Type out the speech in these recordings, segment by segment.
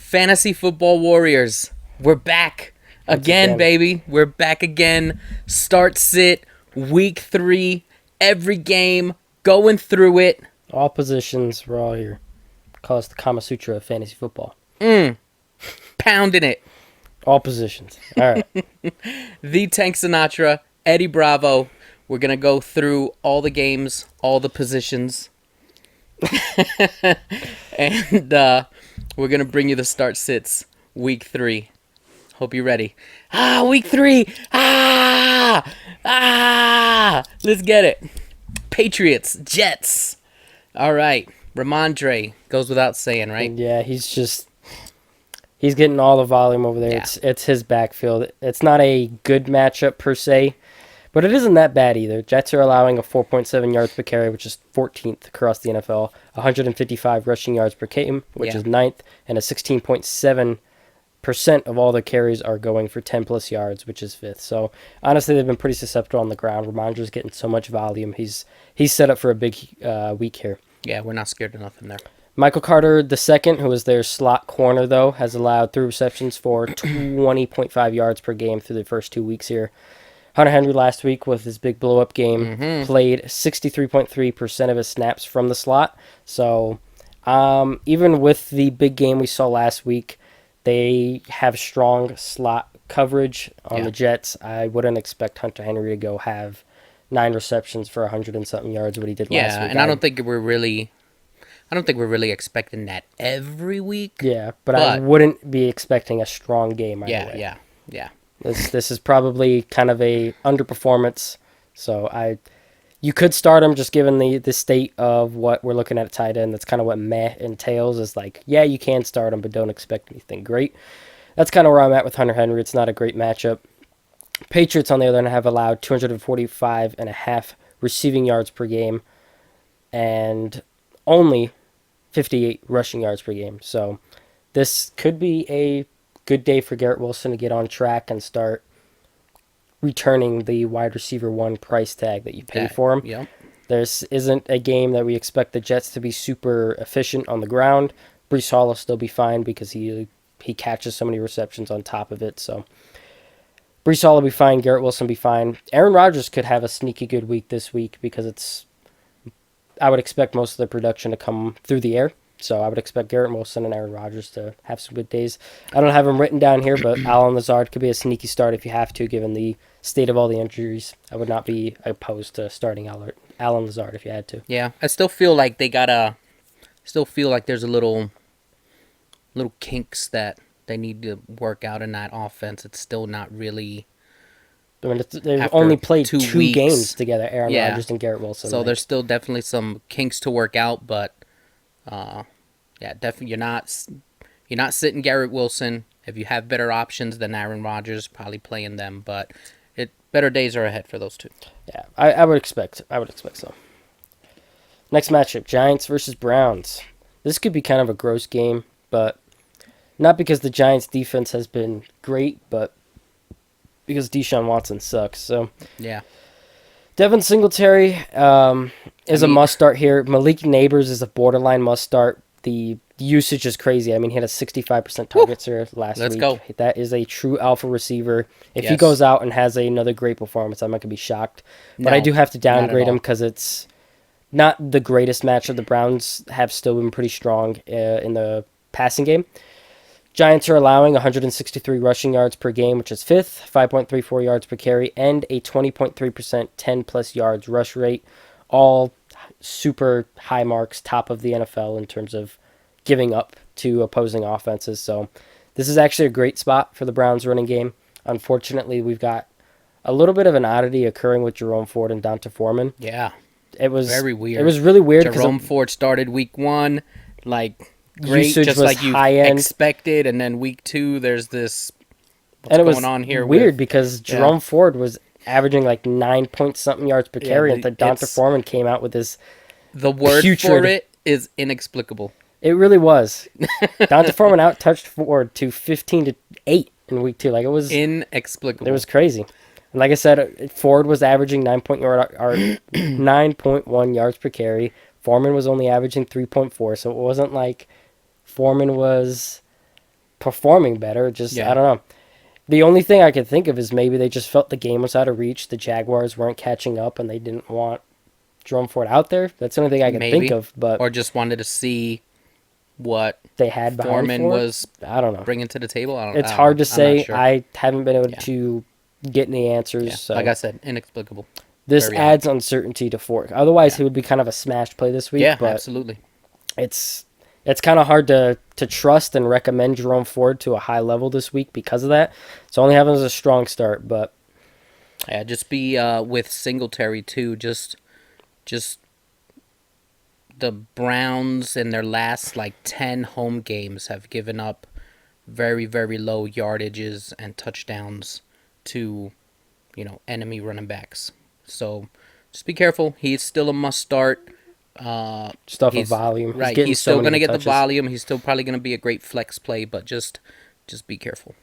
Fantasy Football Warriors. We're back again, baby. We're back again. Start sit, week 3, every game, going through it. All positions, we're all here. Call us the Kama Sutra of fantasy football. Pounding it. All positions. All right. The Tank Sinatra, Eddie Bravo. We're going to go through all the games, all the positions. And we're going to bring you the start sits, week 3. Hope you're ready. Week 3. Let's get it. Patriots, Jets. All right. Ramondre goes without saying, right? Yeah, he's getting all the volume over there. Yeah. It's his backfield. It's not a good matchup per se, but it isn't that bad either. Jets are allowing a 4.7 yards per carry, which is 14th across the NFL, 155 rushing yards per game, which is 9th, and a 16.7% of all the carries are going for 10-plus yards, which is 5th. So, honestly, they've been pretty susceptible on the ground. Ramondre's getting so much volume. He's set up for a big week here. Yeah, we're not scared of nothing there. Michael Carter II, who is their slot corner, though, has allowed 3 receptions for 20.5 yards per game through the first 2 weeks here. Hunter Henry last week with his big blow-up game played 63.3% of his snaps from the slot. So even with the big game we saw last week, they have strong slot coverage on the Jets. I wouldn't expect Hunter Henry to go have 9 receptions for 100 and something yards what he did last week. Yeah, and I don't think we're really expecting that every week. Yeah, but I wouldn't be expecting a strong game either way. Yeah. This is probably kind of a underperformance. So you could start him just given the state of what we're looking at tight end. That's kind of what meh entails is like, yeah, you can start him, but don't expect anything great. That's kind of where I'm at with Hunter Henry. It's not a great matchup. Patriots, on the other hand, have allowed 245.5 receiving yards per game and only 58 rushing yards per game. So this could be a good day for Garrett Wilson to get on track and start returning the wide receiver 1 price tag that you pay for him. Yep. This isn't a game that we expect the Jets to be super efficient on the ground. Breece Hall will still be fine because he catches so many receptions on top of it. So Breece Hall will be fine. Garrett Wilson will be fine. Aaron Rodgers could have a sneaky good week this week because I would expect most of the production to come through the air. So I would expect Garrett Wilson and Aaron Rodgers to have some good days. I don't have them written down here, but Allen Lazard could be a sneaky start if you have to, given the state of all the injuries. I would not be opposed to starting Allen Lazard if you had to. Yeah, I still feel like there's a little kinks that they need to work out in that offense. It's still not really. I mean, they've only played 2 games together, Aaron Yeah. Rodgers and Garrett Wilson. So there's still definitely some kinks to work out, but definitely you're not sitting Garrett Wilson. If you have better options than Aaron Rodgers, probably playing them, but better days are ahead for those two. Yeah, I would expect so. Next matchup, Giants versus Browns. This could be kind of a gross game, but not because the Giants' defense has been great, but because Deshaun Watson sucks. So yeah, Devin Singletary is a must-start here. Malik Neighbors is a borderline must-start. The usage is crazy. I mean, he had a 65% target share last week. Let's go. That is a true alpha receiver. If he goes out and has another great performance, I'm not going to be shocked. But I do have to downgrade him because it's not the greatest matchup. The Browns have still been pretty strong in the passing game. Giants are allowing 163 rushing yards per game, which is 5th, 5.34 yards per carry, and a 20.3% 10-plus yards rush rate. All super high marks, top of the NFL in terms of giving up to opposing offenses. So this is actually a great spot for the Browns running game. Unfortunately, we've got a little bit of an oddity occurring with Jerome Ford and Donta Foreman. Yeah. It was very weird. It was really weird. Jerome Ford started week 1, great, usage just was like you high-end. expected, and then week 2, there's this and it was going on here. Weird because Jerome Ford was averaging 9-point-something yards per carry, and Donta Foreman came out with this. The word putrid, for it is inexplicable. It really was. Donta Foreman out-touched Ford to 15-8 in week 2. It was inexplicable. It was crazy. And like I said, Ford was averaging 9.1 yards per carry. Foreman was only averaging 3.4, so it wasn't like Foreman was performing better. Just I don't know. The only thing I could think of is maybe they just felt the game was out of reach. The Jaguars weren't catching up, and they didn't want Jerome Ford out there. That's the only thing I could think of. But or just wanted to see what they had behind Foreman was. I don't know. Bringing to the table. It's hard to say. Sure. I haven't been able to get any answers. Yeah. So. Like I said, inexplicable. This adds uncertainty to Ford. Otherwise, it would be kind of a smash play this week. Yeah, but absolutely. It's kind of hard to trust and recommend Jerome Ford to a high level this week because of that. So only having a strong start, but yeah, just be with Singletary too. Just the Browns in their last 10 home games have given up very, very low yardages and touchdowns to enemy running backs. So just be careful. He's still a must start. Stuff of volume. Right. He's still going to get the volume. He's still probably going to be a great flex play, but just be careful.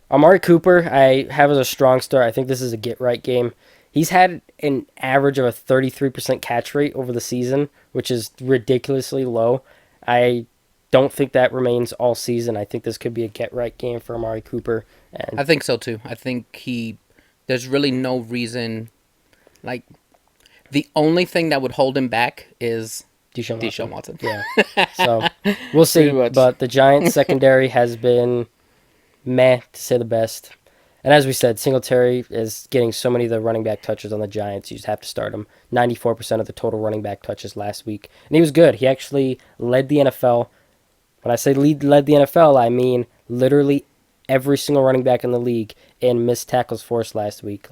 Amari Cooper, I have as a strong start. I think this is a get-right game. He's had an average of a 33% catch rate over the season, which is ridiculously low. I don't think that remains all season. I think this could be a get-right game for Amari Cooper. And I think so, too. I think there's really no reason, the only thing that would hold him back is Deshaun Watson. Yeah. So we'll see. But the Giants secondary has been meh, to say the best. And as we said, Singletary is getting so many of the running back touches on the Giants. You just have to start him. 94% of the total running back touches last week. And he was good. He actually led the NFL. When I say led the NFL, I mean literally every single running back in the league in missed tackles forced last week.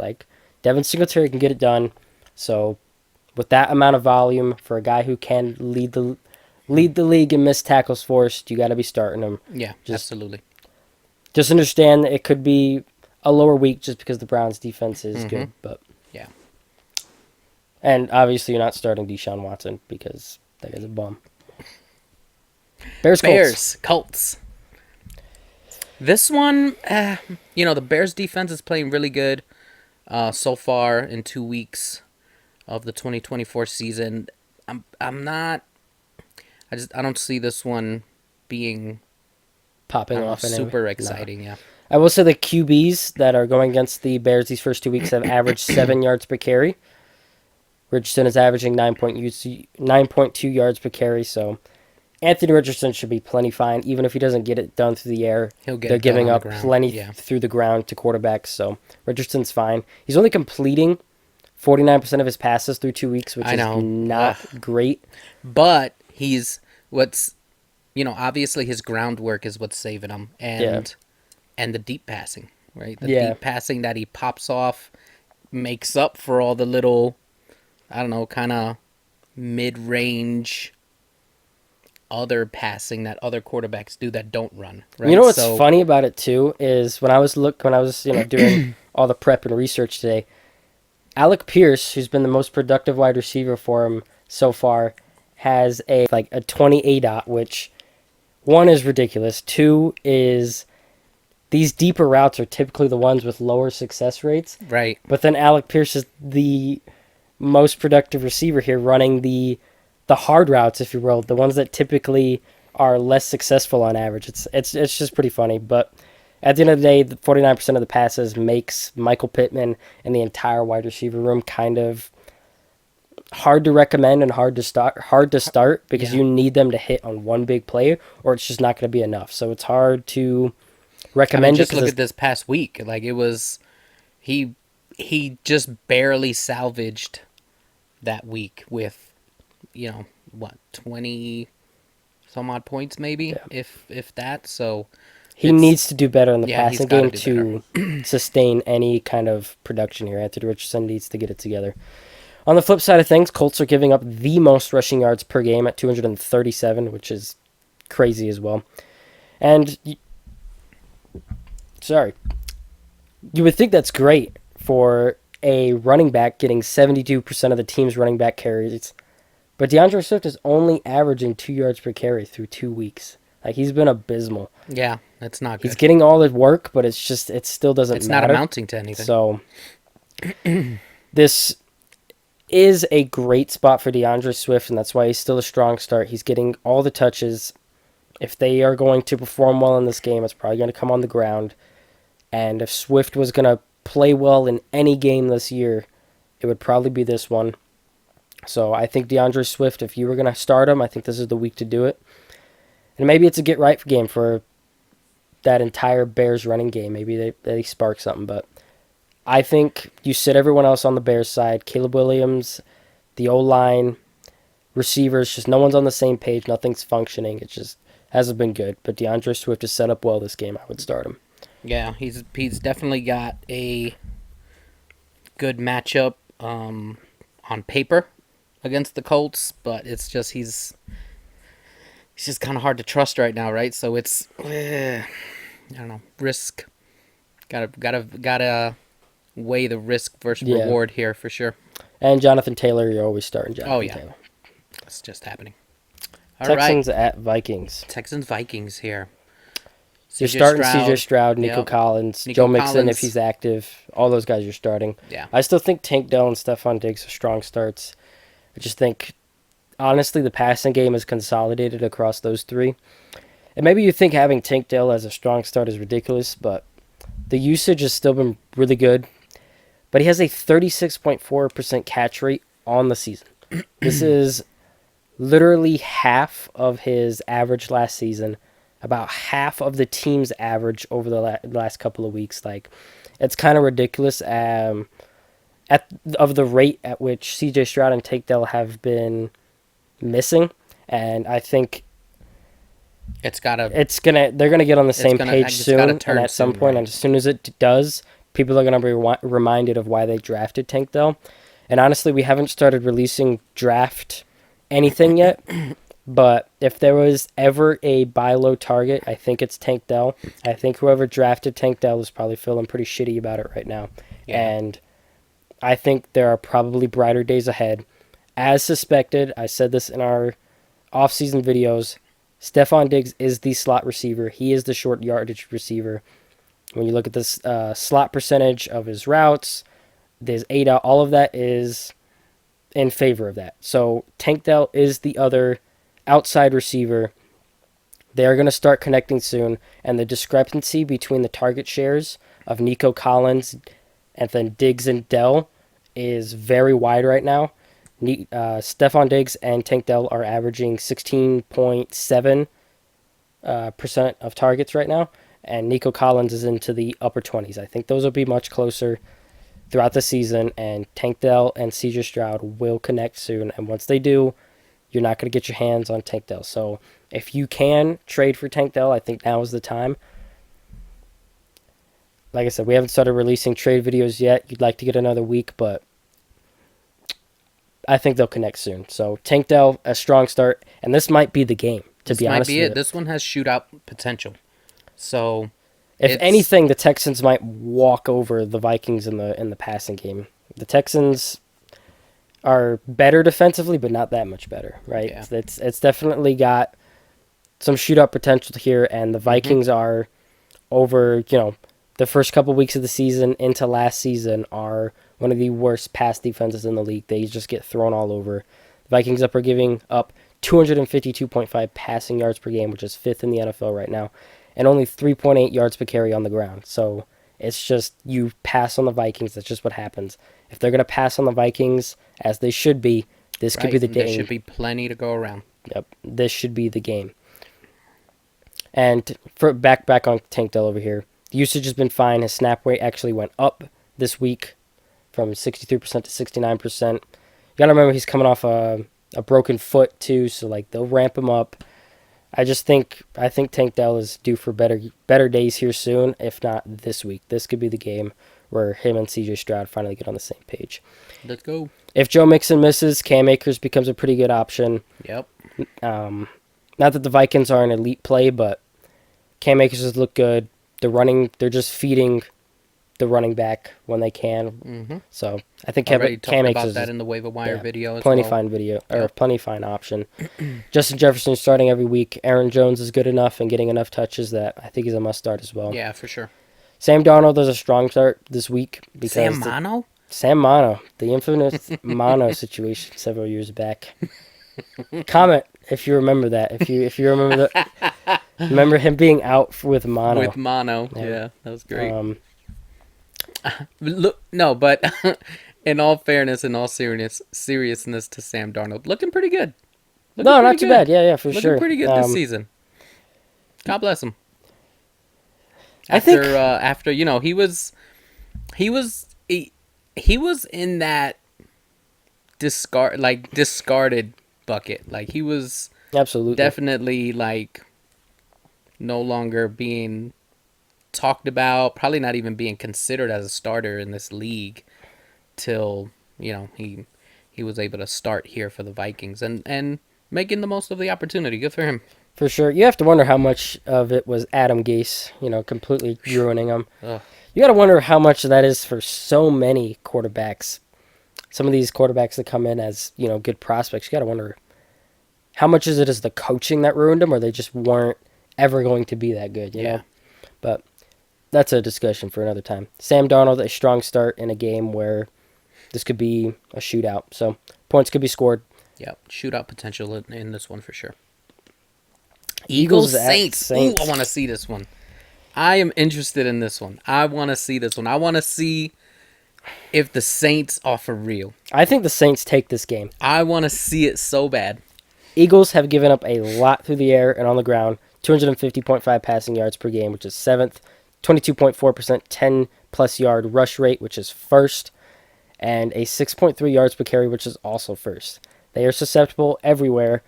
Devin Singletary can get it done. So with that amount of volume for a guy who can lead the league in missed tackles forced, you got to be starting him. Yeah, absolutely. Just understand that it could be a lower week just because the Browns' defense is good, but yeah. And obviously, you're not starting Deshaun Watson because that guy's a bum. Colts. This one, the Bears' defense is playing really good so far in 2 weeks of the 2024 season. I don't see this one being popping off super exciting. Yeah. I will say the QBs that are going against the Bears these first 2 weeks have averaged 7 yards per carry. Richardson is averaging 9.2 yards per carry, so Anthony Richardson should be plenty fine. Even if he doesn't get it done through the air, they're giving up plenty through the ground to quarterbacks, so Richardson's fine. He's only completing 49% of his passes through 2 weeks, which is not great. But obviously his groundwork is what's saving him, and the deep passing, right? The deep passing that he pops off makes up for all the little, kind of mid-range other passing that other quarterbacks do that don't run. Right? You know what's funny about it too is when I was doing all the prep and research today, Alec Pierce, who's been the most productive wide receiver for him so far, has a 20 ADOT, which 1 is ridiculous. 2 is these deeper routes are typically the ones with lower success rates. Right. But then Alec Pierce is the most productive receiver here, running the hard routes, if you will, the ones that typically are less successful on average. It's just pretty funny. But at the end of the day, 49% of the passes makes Michael Pittman and the entire wide receiver room kind of hard to recommend and hard to start because you need them to hit on one big play or it's just not going to be enough. So it's hard to recommend. Just look at this past week. It was he just barely salvaged that week with 20 some odd points maybe, if that. So he needs to do better in the passing game to sustain any kind of production here. Anthony Richardson needs to get it together. On the flip side of things, Colts are giving up the most rushing yards per game at 237, which is crazy as well. And you would think that's great for a running back getting 72% of the team's running back carries. But DeAndre Swift is only averaging 2 yards per carry through 2 weeks. He's been abysmal. Yeah, that's not good. He's getting all the work, but it still doesn't matter. It's not amounting to anything. So this is a great spot for DeAndre Swift, and that's why he's still a strong start. He's getting all the touches If they are going to perform well in this game, it's probably going to come on the ground. And if Swift was going to play well in any game this year, it would probably be this one. So I think DeAndre Swift, if you were going to start him, I think this is the week to do it. And maybe it's a get-right game for that entire Bears running game. Maybe they spark something. But I think you sit everyone else on the Bears side. Caleb Williams, the O-line, receivers, just no one's on the same page. Nothing's functioning. It just hasn't been good. But DeAndre Swift is set up well this game. I would start him. Yeah, he's definitely got a good matchup on paper against the Colts, but it's just he's just kind of hard to trust right now, right? So it's I don't know, risk. Gotta weigh the risk versus reward here for sure. And Jonathan Taylor, you're always starting Jonathan Taylor. It's just happening. Texans at Vikings. Texans Vikings here. You're starting CJ Stroud, Nico Collins, Joe Mixon if he's active. All those guys you're starting. Yeah. I still think Tank Dell and Stephon Diggs are strong starts. I just think, honestly, the passing game is consolidated across those three. And maybe you think having Tank Dell as a strong start is ridiculous, but the usage has still been really good. But he has a 36.4% catch rate on the season. This is literally half of his average last season. About half of the team's average over the last couple of weeks. Like, it's kind of ridiculous of the rate at which CJ Stroud and Tank Dell have been missing, and I think they're gonna get on the same page soon, and at some point, right? And as soon as it does, people are gonna be reminded of why they drafted Tank Dell. And honestly, we haven't started releasing draft anything yet. But if there was ever a buy low target, I think it's Tank Dell. I think whoever drafted Tank Dell is probably feeling pretty shitty about it right now. Yeah. And I think there are probably brighter days ahead. As suspected, I said this in our off-season videos, Stephon Diggs is the slot receiver. He is the short yardage receiver. When you look at this slot percentage of his routes, there's 8 out, all of that is in favor of that. So Tank Dell is the other outside receiver. They are going to start connecting soon, and the discrepancy between the target shares of Nico Collins and then Diggs and Dell is very wide right now. Stephon Diggs and Tank Dell are averaging 16.7% of targets right now, and Nico Collins is into the upper 20s. I think those will be much closer throughout the season, and Tank Dell and CJ Stroud will connect soon, and once they do, you're not going to get your hands on Tank Dell. So if you can trade for Tank Dell, I think now is the time. Like I said, we haven't started releasing trade videos yet. You'd like to get another week, but I think they'll connect soon. So Tank Dell, a strong start, and this might be the game, to be honest with you. This one has shootout potential. So if anything, the Texans might walk over the Vikings in the passing game. The Texans are better defensively, but not that much better, right? Yeah. It's definitely got some shootout potential here, and the Vikings are over, the first couple weeks of the season into last season are one of the worst pass defenses in the league. They just get thrown all over. The Vikings are giving up 252.5 passing yards per game, which is 5th in the NFL right now, and only 3.8 yards per carry on the ground. So it's just, you pass on the Vikings, that's just what happens. If they're going to pass on the Vikings, as they should be, this could be the game. There should be plenty to go around. Yep, this should be the game. And for back on Tank Dell over here, the usage has been fine. His snap rate actually went up this week from 63% to 69%. You got to remember he's coming off a broken foot too, so they'll ramp him up. I think Tank Dell is due for better days here soon, if not this week. This could be the game where him and CJ Stroud finally get on the same page. Let's go. If Joe Mixon misses, Cam Akers becomes a pretty good option. Yep. Not that the Vikings are an elite play, but Cam Akers has looked good. They're just feeding the running back when they can. Mm-hmm. So I think Cam Akers about that in the waiver wire video as plenty well. Fine video, or plenty fine option. Justin Jefferson starting every week. Aaron Jones is good enough and getting enough touches that I think he's a must start as well. Yeah, for sure. Sam Darnold is a strong start this week because Sam Mono, the infamous Mono situation several years back. Comment If you remember that, if you remember remember him being out with mono. With mono, yeah, that was great. Look, no, but in all fairness, in all seriousness to Sam Darnold, looking pretty good. No, not too bad. Yeah, for sure. Looking pretty good this season. God bless him. I think after he was in that discarded bucket. Like he was absolutely definitely like no longer being talked about, probably not even being considered as a starter in this league till he was able to start here for the Vikings and making the most of the opportunity. Good for him. For sure. You have to wonder how much of it was Adam Gase, completely ruining him. Ugh. You got to wonder how much of that is for so many quarterbacks. Some of these quarterbacks that come in as, good prospects, you got to wonder how much is it as the coaching that ruined them, or they just weren't ever going to be that good, you know? But that's a discussion for another time. Sam Darnold, a strong start in a game where this could be a shootout. So points could be scored. Yeah, shootout potential in this one for sure. Eagles Saints. Ooh, I want to see this one. I am interested in this one. I want to see this one. I want to see if the Saints are for real. I think the Saints take this game. I want to see it so bad. Eagles have given up a lot through the air and on the ground. 250.5 passing yards per game, which is 7th. 22.4% 10-plus yard rush rate, which is 1st. And a 6.3 yards per carry, which is also 1st. They are susceptible everywhere.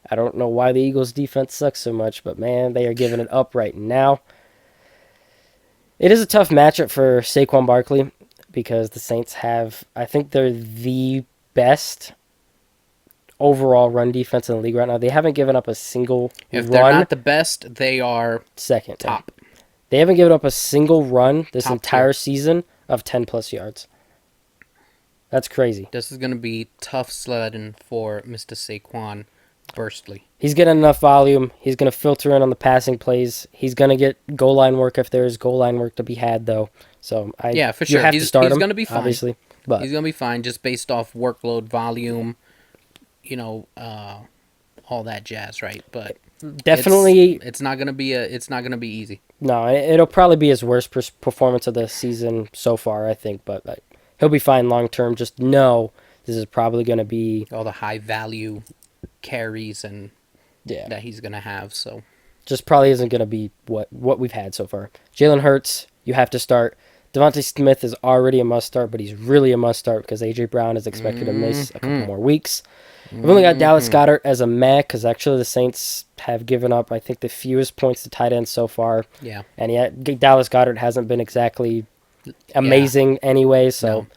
I don't know why the Eagles' defense sucks so much, but man, they are giving it up right now. It is a tough matchup for Saquon Barkley because the Saints I think they're the best overall run defense in the league right now. They haven't given up a single If run. they're not the best, they are second. Top. They haven't given up a single run this Top entire tier. season of 10-plus yards. That's crazy. This is going to be tough sledding for Mr. Saquon Bursley. He's getting enough volume. He's going to filter in on the passing plays. He's going to get goal line work if there's goal line work to be had, though. So yeah, for sure. You have to start him. He's going to be fine. Obviously, but he's going to be fine just based off workload, volume, all that jazz, right? But definitely, it's not going to be easy. No, it'll probably be his worst performance of the season so far, I think. But he'll be fine long term. Just know this is probably going to be all the high value carries and that he's going to have. So just probably isn't going to be what we've had so far. Jalen Hurts, you have to start. Devontae Smith is already a must start, but he's really a must start because A.J. Brown is expected to miss a couple more weeks. We've only got Dallas Goedert as a meh because actually the Saints have given up, I think, the fewest points to tight ends so far. Yeah. And yet Dallas Goedert hasn't been exactly amazing anyway, so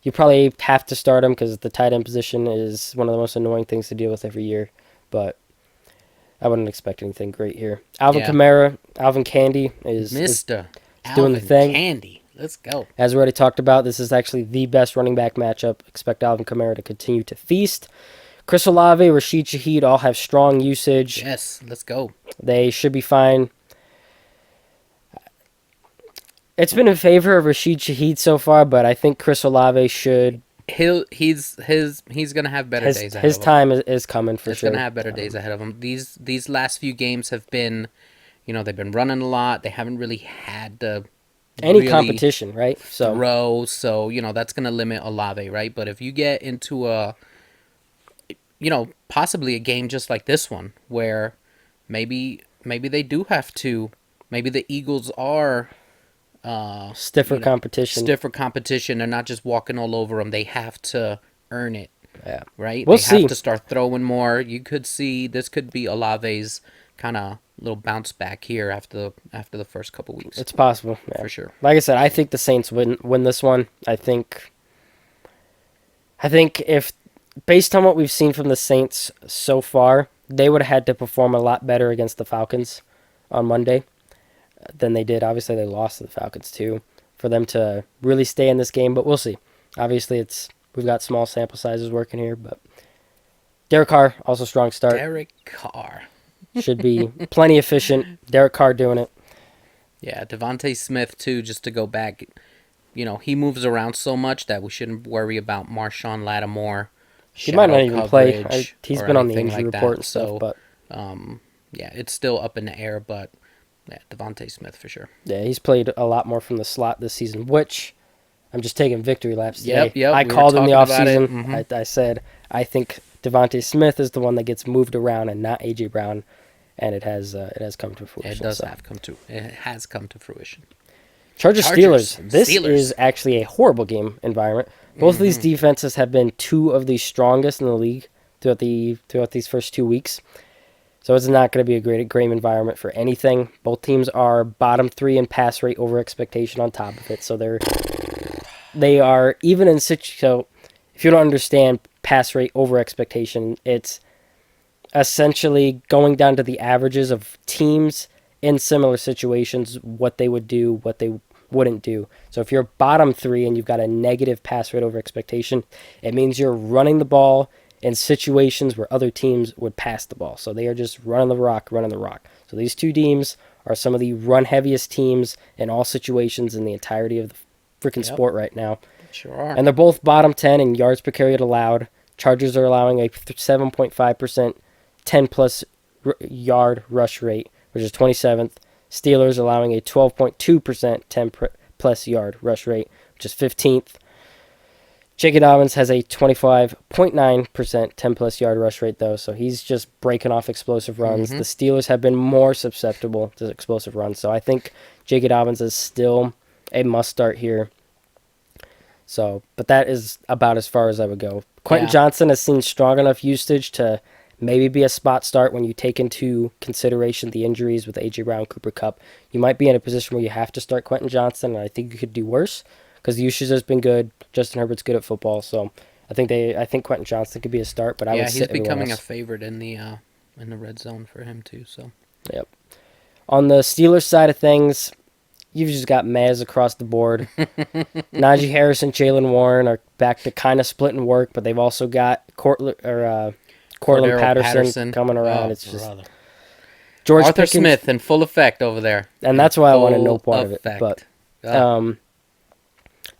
you probably have to start him because the tight end position is one of the most annoying things to deal with every year. But I wouldn't expect anything great here. Alvin Kamara, Alvin Candy is doing the thing. Candy. Let's go. As we already talked about, this is actually the best running back matchup. Expect Alvin Kamara to continue to feast. Chris Olave, Rashid Shaheed all have strong usage. Yes, let's go. They should be fine. It's been in favor of Rashid Shaheed so far, but I think Chris Olave should. He's gonna have better days ahead of him. His time is coming for sure. He's gonna have better days ahead of him. These last few games have been, they've been running a lot. They haven't really had any competition, right? So that's gonna limit Olave, right? But if you get into possibly a game just like this one where maybe they do have to, maybe the Eagles are stiffer competition. They're not just walking all over them. They have to earn it. Yeah. Right? They have to start throwing more. You could see this could be Olave's kind of little bounce back here after the first couple weeks. It's possible. Yeah. For sure. Like I said, I think the Saints win this one. I think if based on what we've seen from the Saints so far, they would have had to perform a lot better against the Falcons on Monday than they did. Obviously, they lost to the Falcons too for them to really stay in this game, but we'll see. Obviously, we've got small sample sizes working here, but Derek Carr, also strong start. Derek Carr. Should be plenty efficient. Derek Carr doing it. Yeah, Devontae Smith too, just to go back. He moves around so much that we shouldn't worry about Marshawn Lattimore He might not even play. coverage He's or been on the anything injury like report that. and stuff, So, but yeah, it's still up in the air, but yeah, Devontae Smith for sure. yeah, he's played a lot more from the slot this season, which I'm just taking victory laps today. Yep. I called in the offseason. Mm-hmm. I said, I think Devontae Smith is the one that gets moved around and not A.J. Brown, and it has come to fruition. It has come to fruition. Chargers Steelers. This is actually a horrible game environment. Both of these defenses have been two of the strongest in the league throughout these first 2 weeks. So it's not going to be a great environment for anything. Both teams are bottom 3 in pass rate over expectation on top of it. So they are even in so if you don't understand pass rate over expectation, it's essentially going down to the averages of teams in similar situations, what they would do, what they wouldn't do. So if you're bottom 3 and you've got a negative pass rate over expectation, it means you're running the ball in situations where other teams would pass the ball. So they are just running the rock. So these two teams are some of the run-heaviest teams in all situations in the entirety of the freaking sport right now. Sure are. And they're both bottom 10 in yards per carry allowed. Chargers are allowing a 7.5% 10-plus yard rush rate, which is 27th. Steelers allowing a 12.2% 10-plus yard rush rate, which is 15th. J.K. Dobbins has a 25.9% 10-plus yard rush rate, though, so he's just breaking off explosive runs. The Steelers have been more susceptible to explosive runs, so I think J.K. Dobbins is still a must-start here. So, but that is about as far as I would go. Quentin Johnson has seen strong enough usage to maybe be a spot start when you take into consideration the injuries with A.J. Brown, Cooper Kupp. You might be in a position where you have to start Quentin Johnson, and I think you could do worse because the usage has been good. Justin Herbert's good at football, so I think Quentin Johnson could be a start, but I would sit he's becoming else. a favorite in the red zone for him too. So, yep. On the Steelers side of things, you've just got Maz across the board. Najee Harris and Jalen Warren are back to kind of splitting work, but they've also got Cortland Patterson coming around. It's just George Arthur Pickens, Smith in full effect over there, and that's why I want to know part of it. But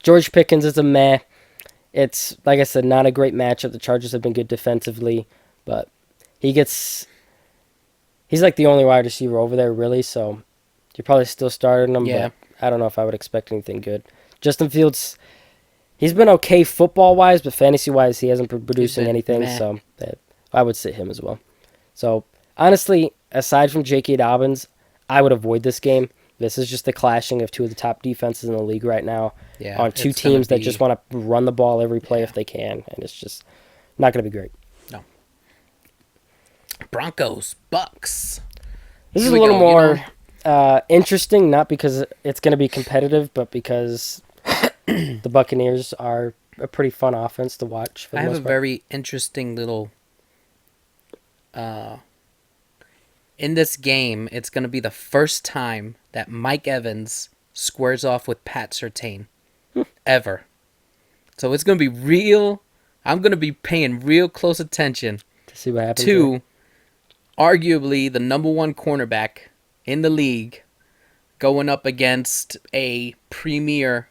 George Pickens is a meh. It's, like I said, not a great matchup. The Chargers have been good defensively, but he's like the only wide receiver over there, really, so you're probably still starting him, but I don't know if I would expect anything good. Justin Fields, he's been okay football-wise, but fantasy-wise, he hasn't been producing anything, so I would sit him as well. So, honestly, aside from J.K. Dobbins, I would avoid this game. This is just the clashing of two of the top defenses in the league right now on two teams that just want to run the ball every play if they can, and it's just not going to be great. No. Broncos, Bucs. This is a little more interesting, not because it's going to be competitive, but because the Buccaneers are a pretty fun offense to watch. I have a very interesting little... in this game, it's going to be the first time that Mike Evans squares off with Pat Surtain ever. So it's going to be real. I'm going to be paying real close attention to see what happens. To arguably the number one cornerback in the league going up against a premier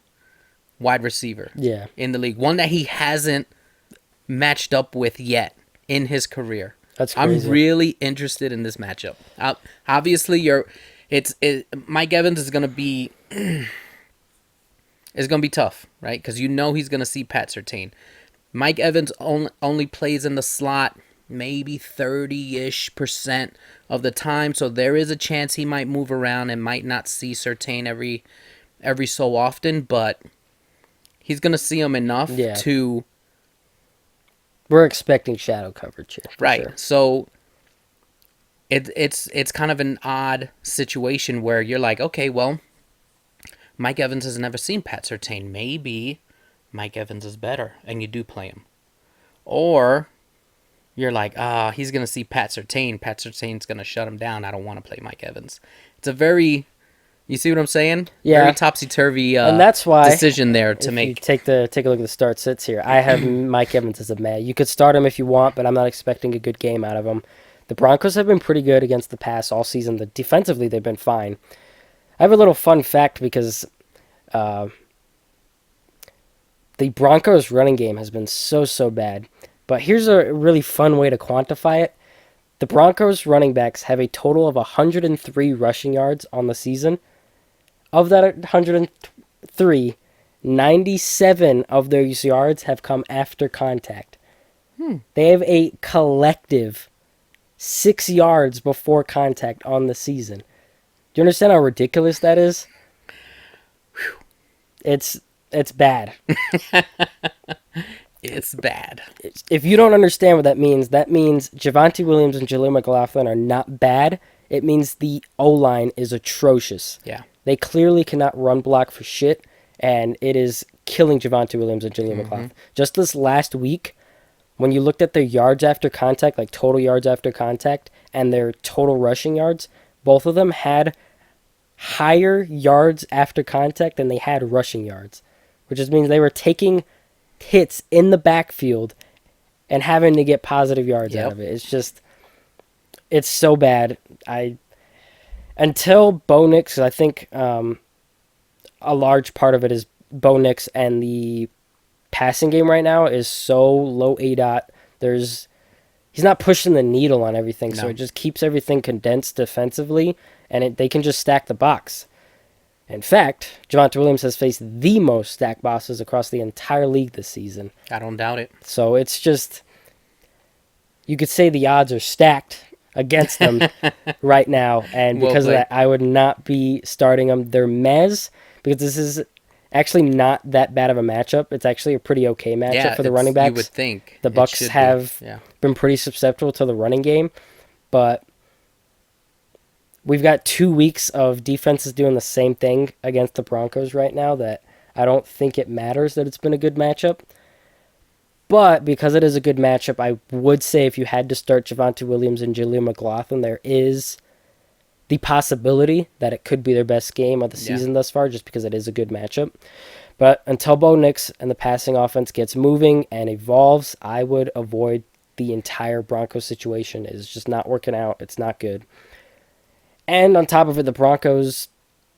wide receiver in the league. One that he hasn't matched up with yet in his career. That's crazy. I'm really interested in this matchup. Obviously, Mike Evans is going to be tough, right? Because he's going to see Pat Surtain. Mike Evans only plays in the slot maybe 30-ish% of the time, so there is a chance he might move around and might not see Surtain every so often, but he's going to see him enough to... We're expecting shadow coverage here. Right. Sure. So it's kind of an odd situation where you're like, okay, well, Mike Evans has never seen Pat Surtain. Maybe Mike Evans is better, and you do play him. Or you're like, he's going to see Pat Surtain. Pat Surtain's going to shut him down. I don't want to play Mike Evans. It's a very... You see what I'm saying? Yeah. Very topsy-turvy and that's why decision there to make. You take a look at the start sits here. I have Mike Evans as a meh. You could start him if you want, but I'm not expecting a good game out of him. The Broncos have been pretty good against the pass all season. Defensively, they've been fine. I have a little fun fact because the Broncos running game has been so bad, But here's a really fun way to quantify it. The Broncos running backs have a total of 103 rushing yards on the season. Of that 103, 97 of those yards have come after contact. They have a collective 6 yards before contact on the season. Do you understand how ridiculous that is? It's bad. It's bad. If you don't understand what that means Javonte Williams and Jaleel McLaughlin are not bad. It means the O-line is atrocious. Yeah. They clearly cannot run block for shit, and it is killing Javonte Williams and Jaleel McLaughlin. Just this last week, when you looked at their yards after contact, like total yards after contact, and their total rushing yards, both of them had higher yards after contact than they had rushing yards, which just means they were taking hits in the backfield and having to get positive yards out of it. It's so bad. Until Bo Nix, I think a large part of it is Bo Nix, and the passing game right now is so low ADOT. He's not pushing the needle on everything, so it just keeps everything condensed defensively, and they can just stack the box. In fact, Javonte Williams has faced the most stacked boxes across the entire league this season. I don't doubt it. So it's just, you could say the odds are stacked against them right now, and because of that, I would not be starting them. They're mez, because this is actually not that bad of a matchup. It's actually a pretty okay matchup for the running backs. You would think. The Bucs have been pretty susceptible to the running game, but we've got 2 weeks of defenses doing the same thing against the Broncos right now that I don't think it matters that it's been a good matchup. But because it is a good matchup, I would say if you had to start Javonte Williams and Jaleel McLaughlin, there is the possibility that it could be their best game of the season thus far, just because it is a good matchup. But until Bo Nix and the passing offense gets moving and evolves, I would avoid the entire Broncos situation. It's just not working out. It's not good. And on top of it, the Broncos'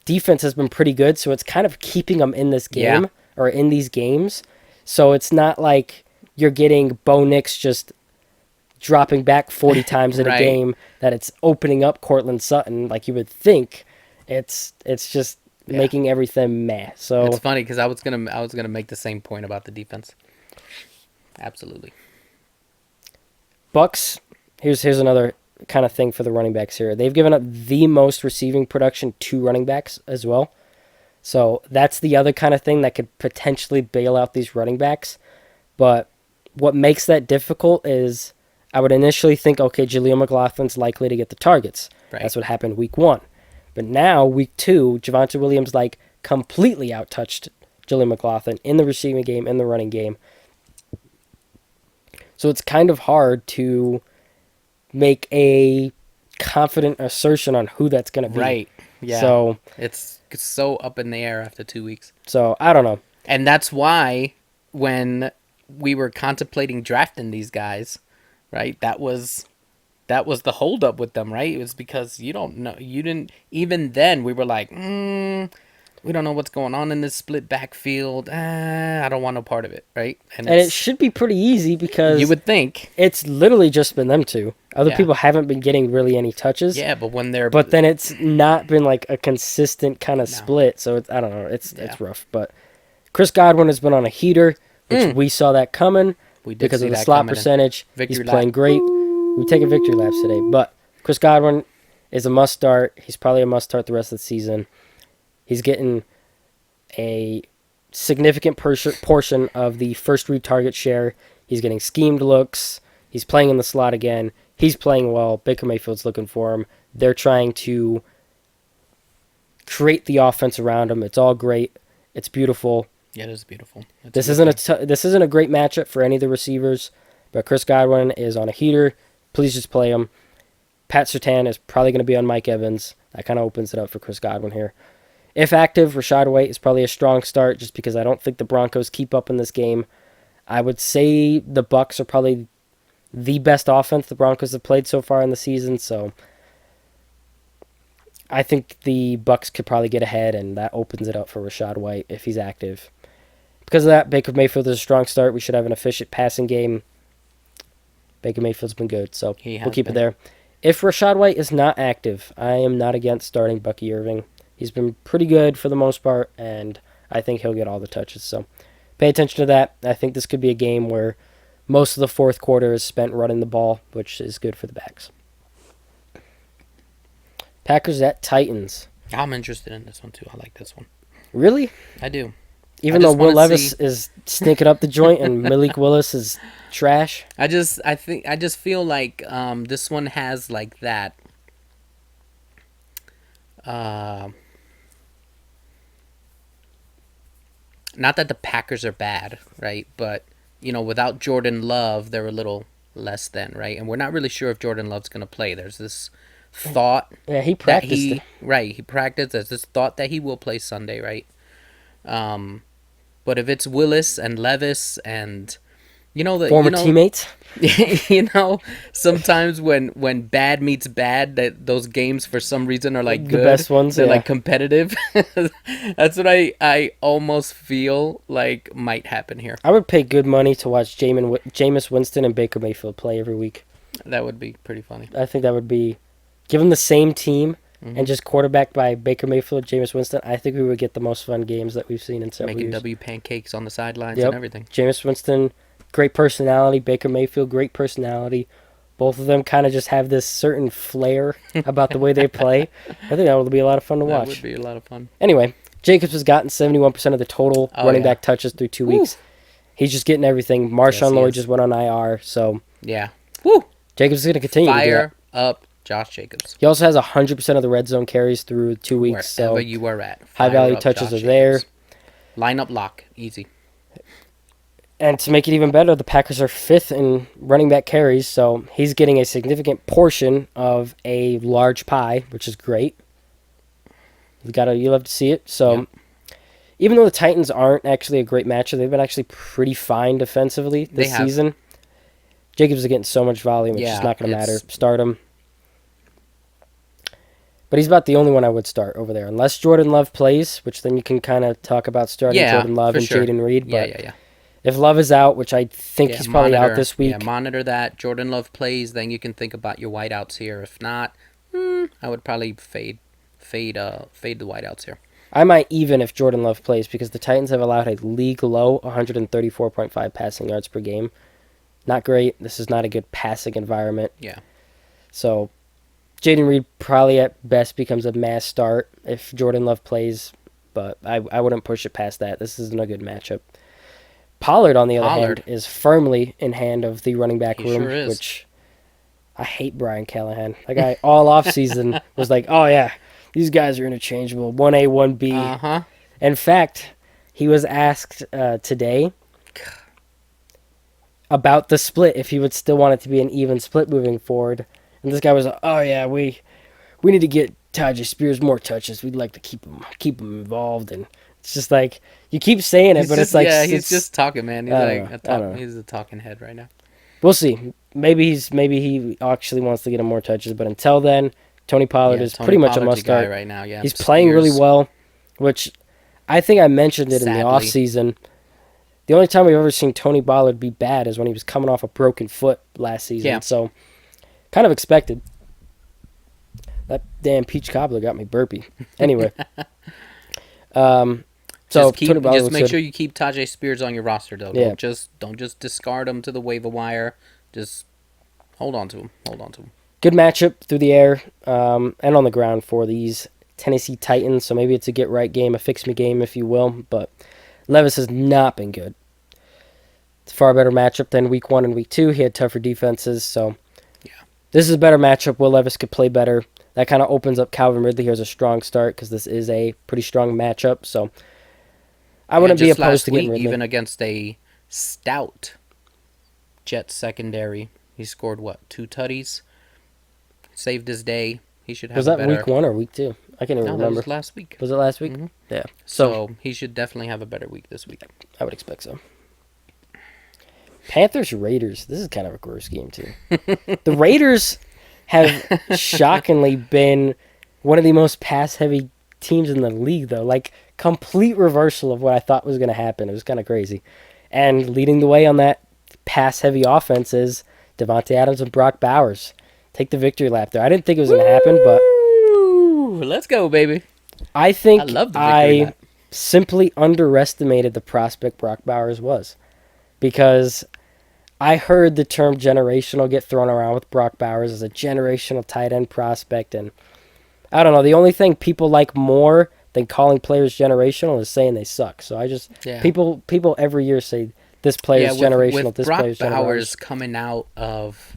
defense has been pretty good, so it's kind of keeping them in this game, or in these games. So it's not like you're getting Bo Nix just dropping back 40 times in a game, that it's opening up Cortland Sutton like you would think. It's just making everything meh. So it's funny because I was gonna make the same point about the defense. Absolutely. Bucs. Here's another kind of thing for the running backs here. They've given up the most receiving production to running backs as well. So that's the other kind of thing that could potentially bail out these running backs. But what makes that difficult is I would initially think, okay, Jaleel McLaughlin's likely to get the targets. Right. That's what happened week 1. But now, week 2, Javonte Williams completely outtouched Jaleel McLaughlin in the receiving game, in the running game. So it's kind of hard to make a confident assertion on who that's going to be. Right. Yeah. So it's so up in the air after 2 weeks. So I don't know. And that's why when we were contemplating drafting these guys, right? That was the holdup with them, right? It was because you don't know. You didn't. Even then, we were like, we don't know what's going on in this split backfield. I don't want no part of it, right? And it should be pretty easy because you would think it's literally just been them two. Other people haven't been getting really any touches. Yeah, but then it's not been like a consistent kind of split. So I don't know. It's rough. But Chris Godwin has been on a heater, which we saw that coming because of the slot percentage. He's playing great. We take a victory laps today. But Chris Godwin is a must start. He's probably a must start the rest of the season. He's getting a significant portion of the first read target share. He's getting schemed looks. He's playing in the slot again. He's playing well. Baker Mayfield's looking for him. They're trying to create the offense around him. It's all great. It's beautiful. Yeah, it is beautiful. This isn't a great matchup for any of the receivers, but Chris Godwin is on a heater. Please just play him. Pat Surtain is probably going to be on Mike Evans. That kind of opens it up for Chris Godwin here. If active, Rachaad White is probably a strong start just because I don't think the Broncos keep up in this game. I would say the Bucs are probably the best offense the Broncos have played so far in the season, so I think the Bucs could probably get ahead, and that opens it up for Rachaad White if he's active. Because of that, Baker Mayfield is a strong start. We should have an efficient passing game. Baker Mayfield's been good, so we'll keep been. it there. If Rachaad White is not active, I am not against starting Bucky Irving. He's been pretty good for the most part, and I think he'll get all the touches. So pay attention to that. I think this could be a game where most of the fourth quarter is spent running the ball, which is good for the backs. Packers at Titans. I'm interested in this one, too. I like this one. Really? I do. Even though Will Levis is stinking up the joint and Malik Willis is trash. I just feel like this one has like that. Not that the Packers are bad, right? But without Jordan Love, they're a little less than, right? And we're not really sure if Jordan Love's going to play. There's this thought. Yeah, he practiced. Right, he practiced. There's this thought that he will play Sunday, right? But if it's Willis and Levis and former teammates, sometimes when bad meets bad, that those games for some reason are like the good. best ones. They're like competitive. That's what I almost feel like might happen here. I would pay good money to watch Jameis Winston and Baker Mayfield play every week. That would be pretty funny. I think that would be, given the same team. Mm-hmm. And just quarterbacked by Baker Mayfield, Jameis Winston, I think we would get the most fun games that we've seen in several years. Making W pancakes on the sidelines and everything. Jameis Winston, great personality. Baker Mayfield, great personality. Both of them kind of just have this certain flair about the way they play. I think that would be a lot of fun to watch. That would be a lot of fun. Anyway, Jacobs has gotten 71% of the total running back touches through 2 weeks. He's just getting everything. Marshawn Lloyd just went on IR, so... Yeah. Woo! Jacobs is going to continue to do that. Fire up Josh Jacobs. He also has 100% of the red zone carries through 2 weeks. Wherever so you are at. High-value touches are there. Lineup lock. Easy. And to make it even better, the Packers are 5th in running back carries, so he's getting a significant portion of a large pie, which is great. You love to see it. So even though the Titans aren't actually a great matchup, they've been actually pretty fine defensively this season. Jacobs is getting so much volume, it's just not going to matter. Start him. But he's about the only one I would start over there. Unless Jordan Love plays, which then you can kind of talk about starting Jordan Love and Jaden Reed. But if Love is out, which I think he's probably out this week. Yeah, monitor that. Jordan Love plays, then you can think about your wideouts here. If not, I would probably fade the wideouts here. I might even if Jordan Love plays, because the Titans have allowed a league-low 134.5 passing yards per game. Not great. This is not a good passing environment. Yeah. So... Jaden Reed probably at best becomes a mass start if Jordan Love plays, but I wouldn't push it past that. This isn't a good matchup. Pollard, on the other hand, is firmly in hand of the running back room, which I hate Brian Callahan. That guy all offseason was like, oh, yeah, these guys are interchangeable, 1A, 1B. Uh-huh. In fact, he was asked today about the split, if he would still want it to be an even split moving forward. And this guy was like, oh, yeah, we need to get Tajay Spears more touches. We'd like to keep him involved. And it's just like, you keep saying it, but it's like... Yeah, he's just talking, man. He's a talking head right now. We'll see. Maybe he actually wants to get him more touches. But until then, Tony Pollard is pretty much a must-start right now. Yeah, he's playing really well, which I think I mentioned it in the offseason. The only time we've ever seen Tony Pollard be bad is when he was coming off a broken foot last season. Yeah. So... kind of expected. That damn peach cobbler got me burpy. Anyway. Just make sure you keep Tajay Spears on your roster, though. Yeah. Don't just discard him to the waiver wire. Just hold on to him. Good matchup through the air and on the ground for these Tennessee Titans. So maybe it's a get-right game, a fix-me game, if you will. But Levis has not been good. It's a far better matchup than Week 1 and Week 2. He had tougher defenses, so... this is a better matchup. Will Levis could play better. That kind of opens up Calvin Ridley here as a strong start because this is a pretty strong matchup. So I wouldn't be opposed to getting Ridley. Even against a stout Jets secondary, he scored, 2 tutties? Saved his day. He should have Was that Week 1 or Week 2? I can't even remember. That was last week. Was it last week? Mm-hmm. Yeah. So he should definitely have a better week this week. I would expect so. Panthers Raiders. This is kind of a gross game, too. The Raiders have shockingly been one of the most pass-heavy teams in the league, though. Like, complete reversal of what I thought was going to happen. It was kind of crazy. And leading the way on that pass-heavy offense is Davante Adams and Brock Bowers take the victory lap there. I didn't think it was going to happen, but let's go, baby. I think I love the victory lap. Simply underestimated the prospect Brock Bowers was, because I heard the term generational get thrown around with Brock Bowers as a generational tight end prospect, and I don't know. The only thing people like more than calling players generational is saying they suck. So people every year say this player's generational. With this Brock player's Bowers generational. Coming out of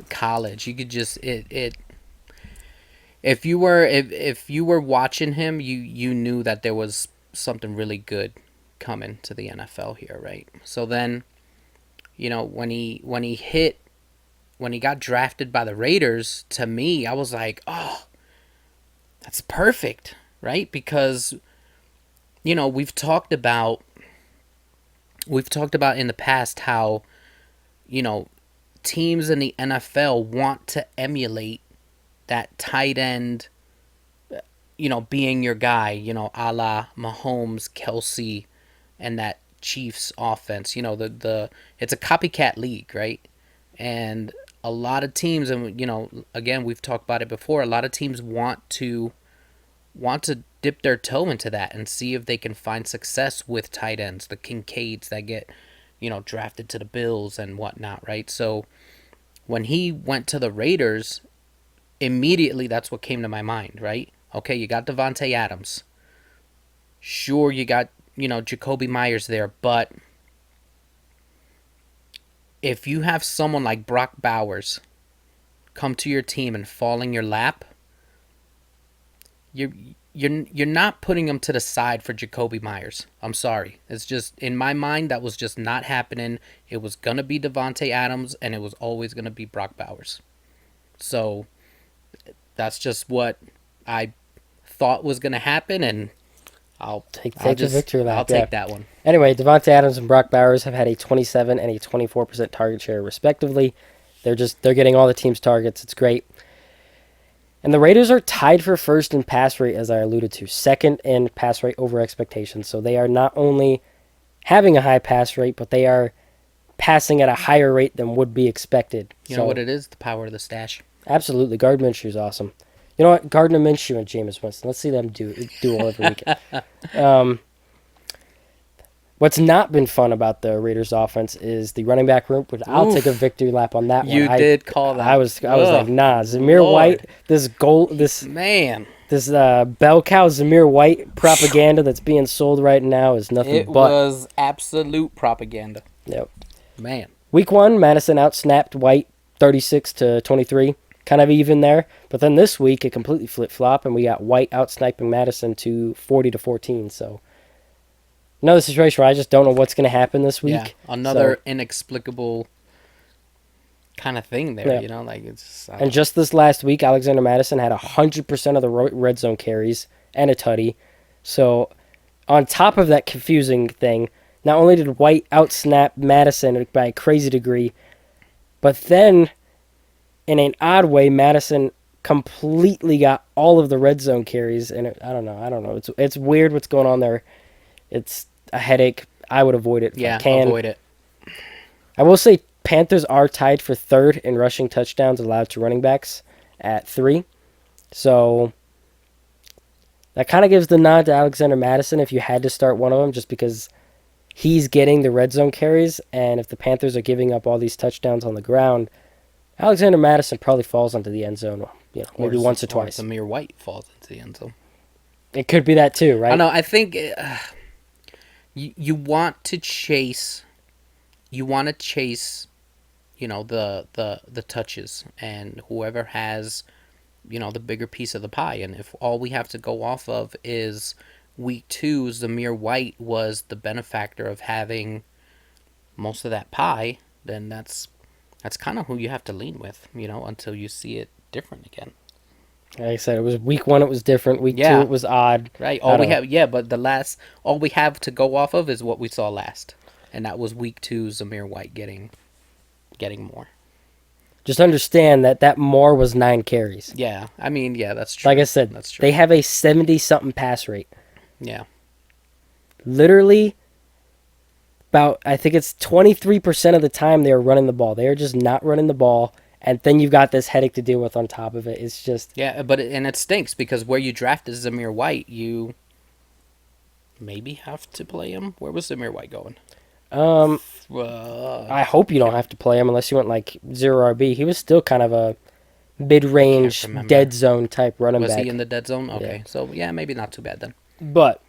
college, you could just if you were watching him, you knew that there was something really good coming to the NFL here, right? So then, when he got drafted by the Raiders, to me, I was like, oh, that's perfect, right? Because we've talked about in the past how teams in the NFL want to emulate that tight end, being your guy, a la Mahomes, Kelsey, and that Chiefs offense. It's a copycat league, right? And a lot of teams, and again, we've talked about it before, a lot of teams want to dip their toe into that and see if they can find success with tight ends, the Kincaids that get, drafted to the Bills and whatnot, right? So when he went to the Raiders, immediately that's what came to my mind, right? Okay, you got Davante Adams. Sure, you got, Jacoby Myers there, but if you have someone like Brock Bowers come to your team and fall in your lap, you're not putting him to the side for Jacoby Myers. I'm sorry. It's just, in my mind, that was just not happening. It was going to be Davante Adams, and it was always going to be Brock Bowers. So that's just what I thought was going to happen, and I'll take the victory lap. I'll take that one. Anyway, Davante Adams and Brock Bowers have had a 27 and a 24% target share, respectively. They're getting all the team's targets. It's great. And the Raiders are tied for first in pass rate, as I alluded to, second in pass rate over expectations. So they are not only having a high pass rate, but they are passing at a higher rate than would be expected. You know what it is? The power of the stash. Absolutely. Gardner Minshew is awesome. You know what? Gardner Minshew and Jameis Winston. Let's see them do all every weekend. What's not been fun about the Raiders offense is the running back room, but I'll take a victory lap on that one. You did call that. I was like, nah, Zamir White, this bell cow Zamir White propaganda that's being sold right now is nothing but. It was absolute propaganda. Yep. Man. Week 1, Madison outsnapped White 36-23, kind of even there. But then this week, it completely flip-flop, and we got White outsniping Madison to 40-14, so... Another situation where I just don't know what's going to happen this week. Yeah, another inexplicable kind of thing there, it's... And just this last week, Alexander Madison had 100% of the red zone carries and a tutty. So, on top of that confusing thing, not only did White outsnap Madison by a crazy degree, but then, in an odd way, Madison completely got all of the red zone carries, and I don't know. It's weird what's going on there. It's a headache. I would avoid it. Avoid it. I will say Panthers are tied for third in rushing touchdowns allowed to running backs at 3. So that kind of gives the nod to Alexander Madison if you had to start one of them, just because he's getting the red zone carries, and if the Panthers are giving up all these touchdowns on the ground, Alexander Madison probably falls into the end zone, maybe once or twice. Samir White falls into the end zone. It could be that too, right? I know. I think you want to chase. You want to chase, the touches, and whoever has, the bigger piece of the pie. And if all we have to go off of is week 2, Zamir White was the benefactor of having most of that pie, then that's kind of who you have to lean with, until you see it different again. Like I said, it was week 1. It was different. Week 2, it was odd. Right. All we have to go off of is what we saw last, and that was week 2. Zamir White getting more. Just understand that more was 9 carries. Yeah, I mean, that's true. Like I said, that's true. They have a 70-something pass rate. Yeah. Literally, I think it's 23% of the time they are running the ball. They are just not running the ball. And then you've got this headache to deal with on top of it. It's just... Yeah, but it stinks because where you drafted Zamir White, you maybe have to play him. Where was Zamir White going? I hope you don't have to play him unless you want like 0 RB. He was still kind of a mid-range dead zone type running back. Was he in the dead zone? Okay, so maybe not too bad then. But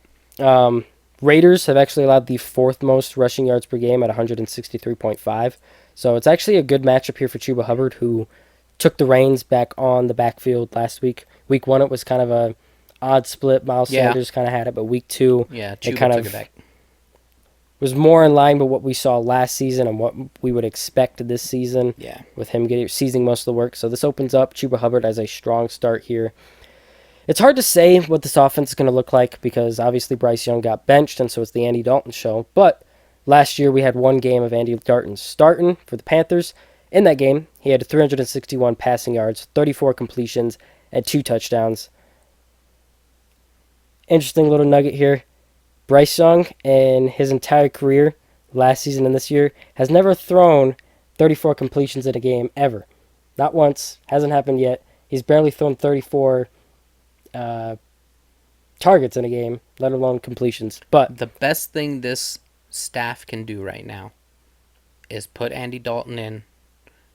Raiders have actually allowed the 4th most rushing yards per game at 163.5. So it's actually a good matchup here for Chuba Hubbard, who took the reins back on the backfield last week. Week 1, it was kind of a odd split. Miles Sanders kind of had it, but week 2, Chuba it kind took of it back. Was more in line with what we saw last season and what we would expect this season. Yeah. With him seizing most of the work. So this opens up Chuba Hubbard as a strong start here. It's hard to say what this offense is going to look like because obviously Bryce Young got benched, and so it's the Andy Dalton show. But last year we had one game of Andy Dalton starting for the Panthers. In that game, he had 361 passing yards, 34 completions, and 2 touchdowns. Interesting little nugget here. Bryce Young, in his entire career, last season and this year, has never thrown 34 completions in a game, ever. Not once. Hasn't happened yet. He's barely thrown 34 targets in a game, let alone completions. But the best thing this staff can do right now is put Andy Dalton in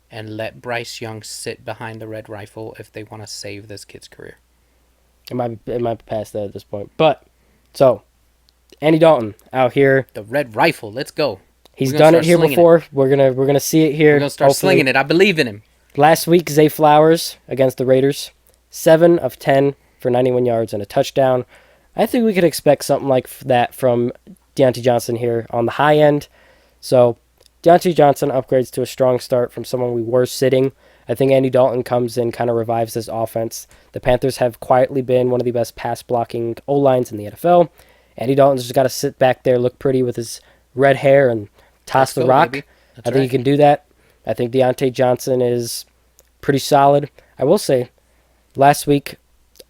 and let Bryce Young sit behind the red rifle if they want to save this kid's career. It might be past that at this point. But, so... Andy Dalton out here. The red rifle. Let's go. He's done it here before. We're gonna see it here. We're gonna start slinging it. I believe in him. Last week, Zay Flowers against the Raiders, 7 of 10 for 91 yards and a touchdown. I think we could expect something like that from Deontay Johnson here on the high end. So Deontay Johnson upgrades to a strong start from someone we were sitting. I think Andy Dalton comes in, kind of revives this offense. The Panthers have quietly been one of the best pass blocking O-lines in the NFL. Andy Dalton's just got to sit back there, look pretty with his red hair, and toss the rock. I think he can do that. I think Deontay Johnson is pretty solid. I will say, last week,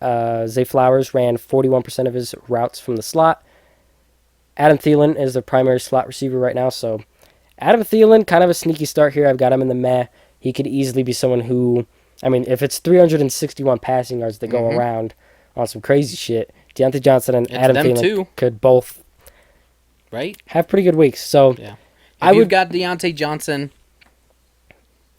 Zay Flowers ran 41% of his routes from the slot. Adam Thielen is the primary slot receiver right now, so Adam Thielen, kind of a sneaky start here. I've got him in the meh. He could easily be someone who, I mean, if it's 361 passing yards that go around on some crazy shit, Deontay Johnson and Adam Thielen could both have pretty good weeks. So yeah. If you've got Deontay Johnson,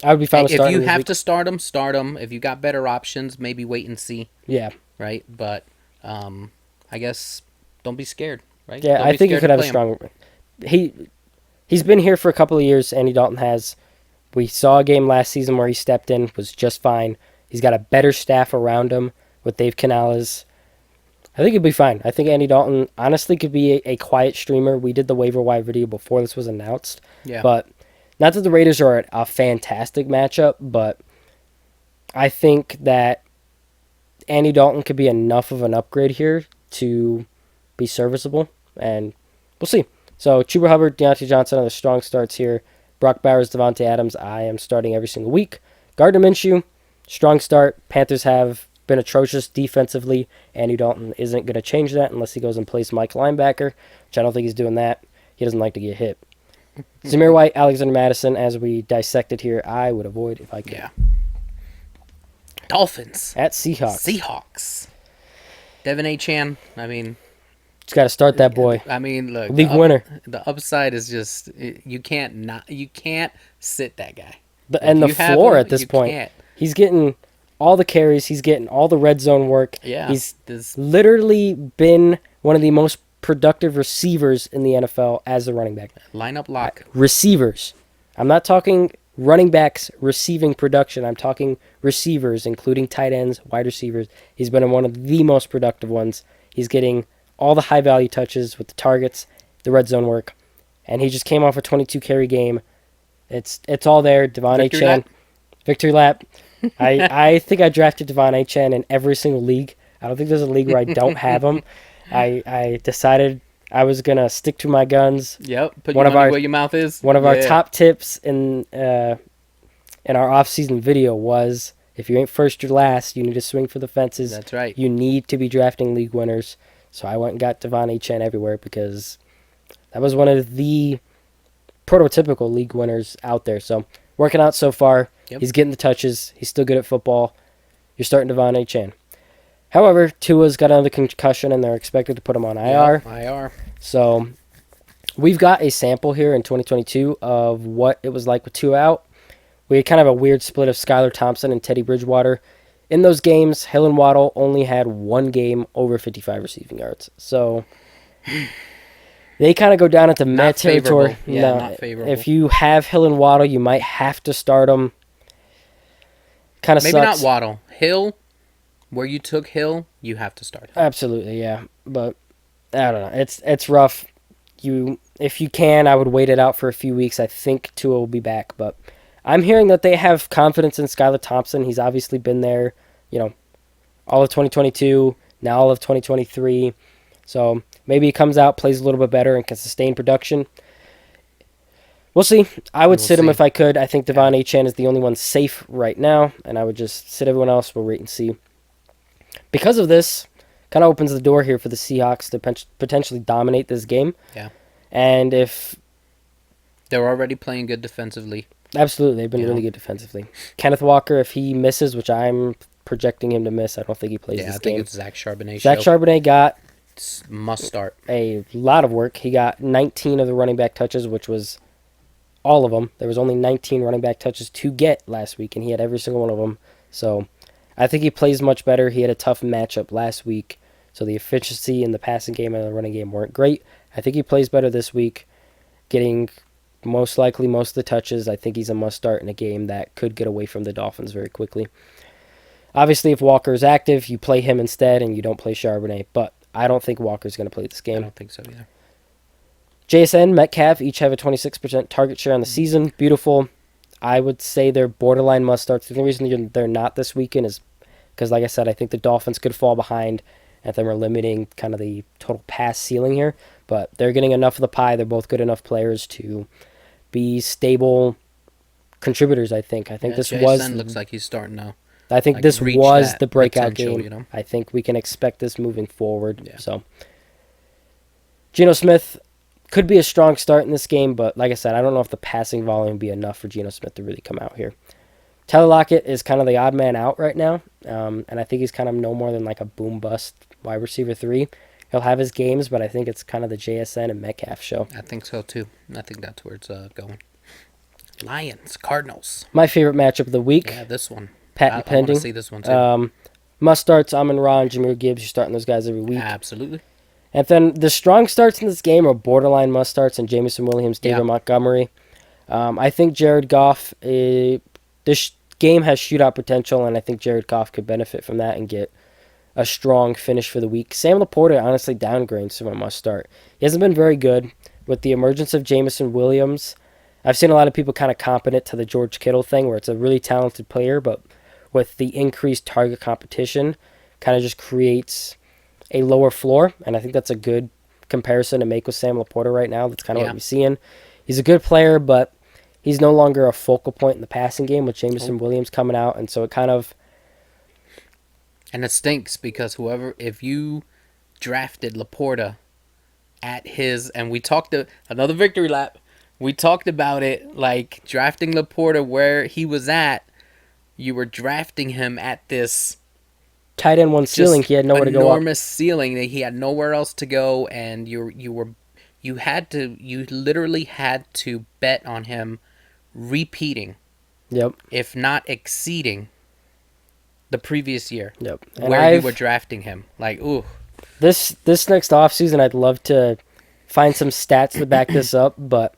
I would be fine with starting him. If you have to start him, start him. If you got better options, maybe wait and see. Yeah. Right? But I guess don't be scared, right? Yeah, I think he could have a strong... He's been here for a couple of years, Andy Dalton has. We saw a game last season where he stepped in, was just fine. He's got a better staff around him with Dave Canales. I think he'll be fine. I think Andy Dalton honestly could be a quiet streamer. We did the waiver wire video before this was announced. Yeah. But not that the Raiders are a fantastic matchup, but I think that Andy Dalton could be enough of an upgrade here to be serviceable, and we'll see. So Chuba Hubbard, Deontay Johnson are the strong starts here. Brock Bowers, Devontae Adams, I am starting every single week. Gardner Minshew, strong start. Panthers have been atrocious defensively. Andy Dalton isn't going to change that unless he goes and plays Mike linebacker, which I don't think he's doing that. He doesn't like to get hit. Zamir White, Alexander Madison, as we dissected here, I would avoid if I could. Yeah. Dolphins. At Seahawks. Seahawks. Devin Achane, I mean... Just got to start that boy. I mean, look. League winner. The upside is just... You can't sit that guy. And the floor at this point. He's getting... all the carries, he's getting all the red zone work. Yeah. He's literally been one of the most productive receivers in the NFL as a running back. Lineup lock. Receivers. I'm not talking running backs receiving production. I'm talking receivers, including tight ends, wide receivers. He's been one of the most productive ones. He's getting all the high-value touches with the targets, the red zone work. And he just came off a 22-carry game. It's all there. Devon Achane. Victory lap. I think I drafted Devon Achane in every single league. I don't think there's a league where I don't have him. I decided I was going to stick to my guns. Yep, put your money where your mouth is. One of our top tips in our off-season video was, if you ain't first, you're last. You need to swing for the fences. That's right. You need to be drafting league winners. So I went and got Devon Achane everywhere because that was one of the prototypical league winners out there. So working out so far. Yep. He's getting the touches. He's still good at football. You're starting Devon Achane. However, Tua's got another concussion, and they're expected to put him on IR. Yep, IR. So we've got a sample here in 2022 of what it was like with Tua out. We had kind of a weird split of Skylar Thompson and Teddy Bridgewater. In those games, Hill and Waddle only had one game over 55 receiving yards. So they kind of go down into meh territory. Yeah, not favorable. If you have Hill and Waddle, you might have to start them. Kind of sucks. Maybe not Waddle. Hill, where you took Hill, you have to start him. Absolutely, yeah. But I don't know. It's rough. If you can, I would wait it out for a few weeks. I think Tua will be back, but I'm hearing that they have confidence in Skylar Thompson. He's obviously been there, all of 2022, now all of 2023. So maybe he comes out, plays a little bit better, and can sustain production. We'll see. I would sit him if I could. I think Devon Achane is the only one safe right now, and I would just sit everyone else. We'll wait and see. Because of this, kind of opens the door here for the Seahawks to potentially dominate this game. Yeah. And if they're already playing good defensively. Absolutely. They've been really good defensively. Kenneth Walker, if he misses, which I'm projecting him to miss, I don't think he plays this game. I think it's Zach Charbonnet. Zach Charbonnet got must start. A lot of work. He got 19 of the running back touches, which was all of them. There was only 19 running back touches to get last week, and he had every single one of them. So I think he plays much better. He had a tough matchup last week, so the efficiency in the passing game and the running game weren't great. I think he plays better this week, getting most likely most of the touches. I think he's a must-start in a game that could get away from the Dolphins very quickly. Obviously, if Walker is active, you play him instead, and you don't play Charbonnet, but I don't think Walker's going to play this game. I don't think so either. JSN, Metcalf each have a 26% target share on the season. Beautiful. I would say they're borderline must-starts. The only reason they're not this weekend is because, like I said, I think the Dolphins could fall behind, and then we're limiting kind of the total pass ceiling here. But they're getting enough of the pie. They're both good enough players to be stable contributors, I think. I think this JSN looks like he's starting now. I think this was the breakout game. I think we can expect this moving forward. Yeah. So, Geno Smith could be a strong start in this game, but like I said, I don't know if the passing volume will be enough for Geno Smith to really come out here. Tyler Lockett is kind of the odd man out right now, and I think he's kind of no more than like a boom-bust wide receiver 3. He'll have his games, but I think it's kind of the JSN and Metcalf show. I think so, too. I think that's where it's going. Lions, Cardinals. My favorite matchup of the week. Yeah, this one. Patent pending. I want to see this one, too. Must-starts, Amon-Ra and Jahmyr Gibbs. You're starting those guys every week. Absolutely. And then the strong starts in this game are borderline must-starts and Jameson Williams, David Montgomery. I think Jared Goff, this game has shootout potential, and I think Jared Goff could benefit from that and get a strong finish for the week. Sam Laporta honestly downgrades to a must-start. He hasn't been very good. With the emergence of Jameson Williams, I've seen a lot of people kind of comp it to the George Kittle thing, where it's a really talented player, but with the increased target competition, kind of just creates a lower floor, and I think that's a good comparison to make with Sam Laporta right now. That's kind of what we're seeing. He's a good player, but he's no longer a focal point in the passing game with Jameson Williams coming out, and so it kind of... And it stinks because if you drafted Laporta at his, and we talked another victory lap, we talked about it, like drafting Laporta where he was at, you were drafting him at this tight end one ceiling. He had nowhere to go up. Enormous ceiling that he had nowhere else to go, and you literally had to bet on him repeating. Yep. If not exceeding the previous year. Yep. Where you were drafting him. Like, ooh. This next offseason, I'd love to find some stats to back this up, but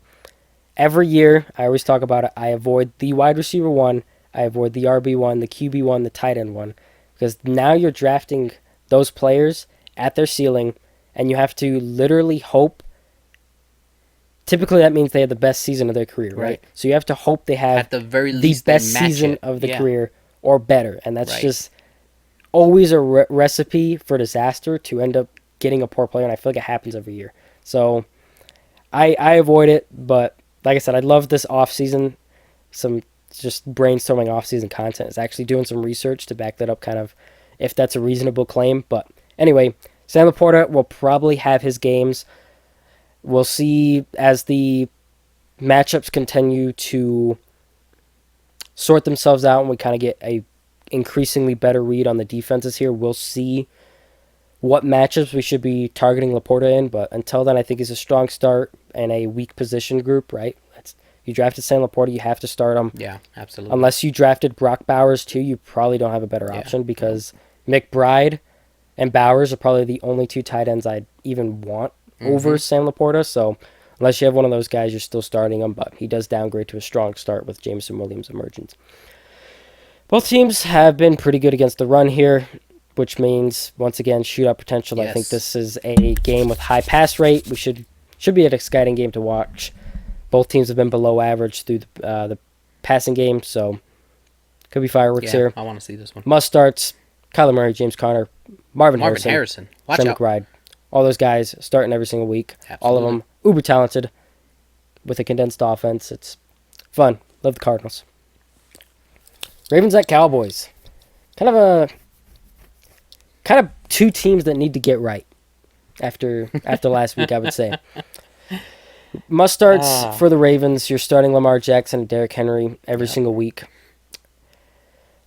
every year, I always talk about it, I avoid the wide receiver 1, I avoid the RB1, the QB1, the tight end 1. Because now you're drafting those players at their ceiling, and you have to literally hope. Typically, that means they have the best season of their career, right? So you have to hope they have at the very least the best season of the career or better. And that's just always a recipe for disaster to end up getting a poor player, and I feel like it happens every year. So I avoid it, but like I said, I'd love this offseason, some just brainstorming off-season content. Is actually doing some research to back that up, kind of, if that's a reasonable claim. But anyway, Sam Laporta will probably have his games. We'll see as the matchups continue to sort themselves out and we kind of get a increasingly better read on the defenses here, we'll see what matchups we should be targeting Laporta in. But until then, I think it's a strong start and a weak position group, right? You drafted Sam Laporta, you have to start him. Yeah, absolutely. Unless you drafted Brock Bowers too, you probably don't have a better option because McBride and Bowers are probably the only two tight ends I'd even want over Sam Laporta. So unless you have one of those guys, you're still starting him. But he does downgrade to a strong start with Jameson Williams' emergence. Both teams have been pretty good against the run here, which means, once again, shootout potential. Yes. I think this is a game with high pass rate. We should be an exciting game to watch. Both teams have been below average through the passing game, so could be fireworks here. I want to see this one. Must starts: Kyler Murray, James Conner, Marvin Harrison. Watch out. McBride. All those guys starting every single week. Absolutely. All of them uber talented with a condensed offense. It's fun. Love the Cardinals. Ravens at Cowboys. Kind of two teams that need to get right after last week, I would say. Must starts for the Ravens. You're starting Lamar Jackson and Derrick Henry every single week.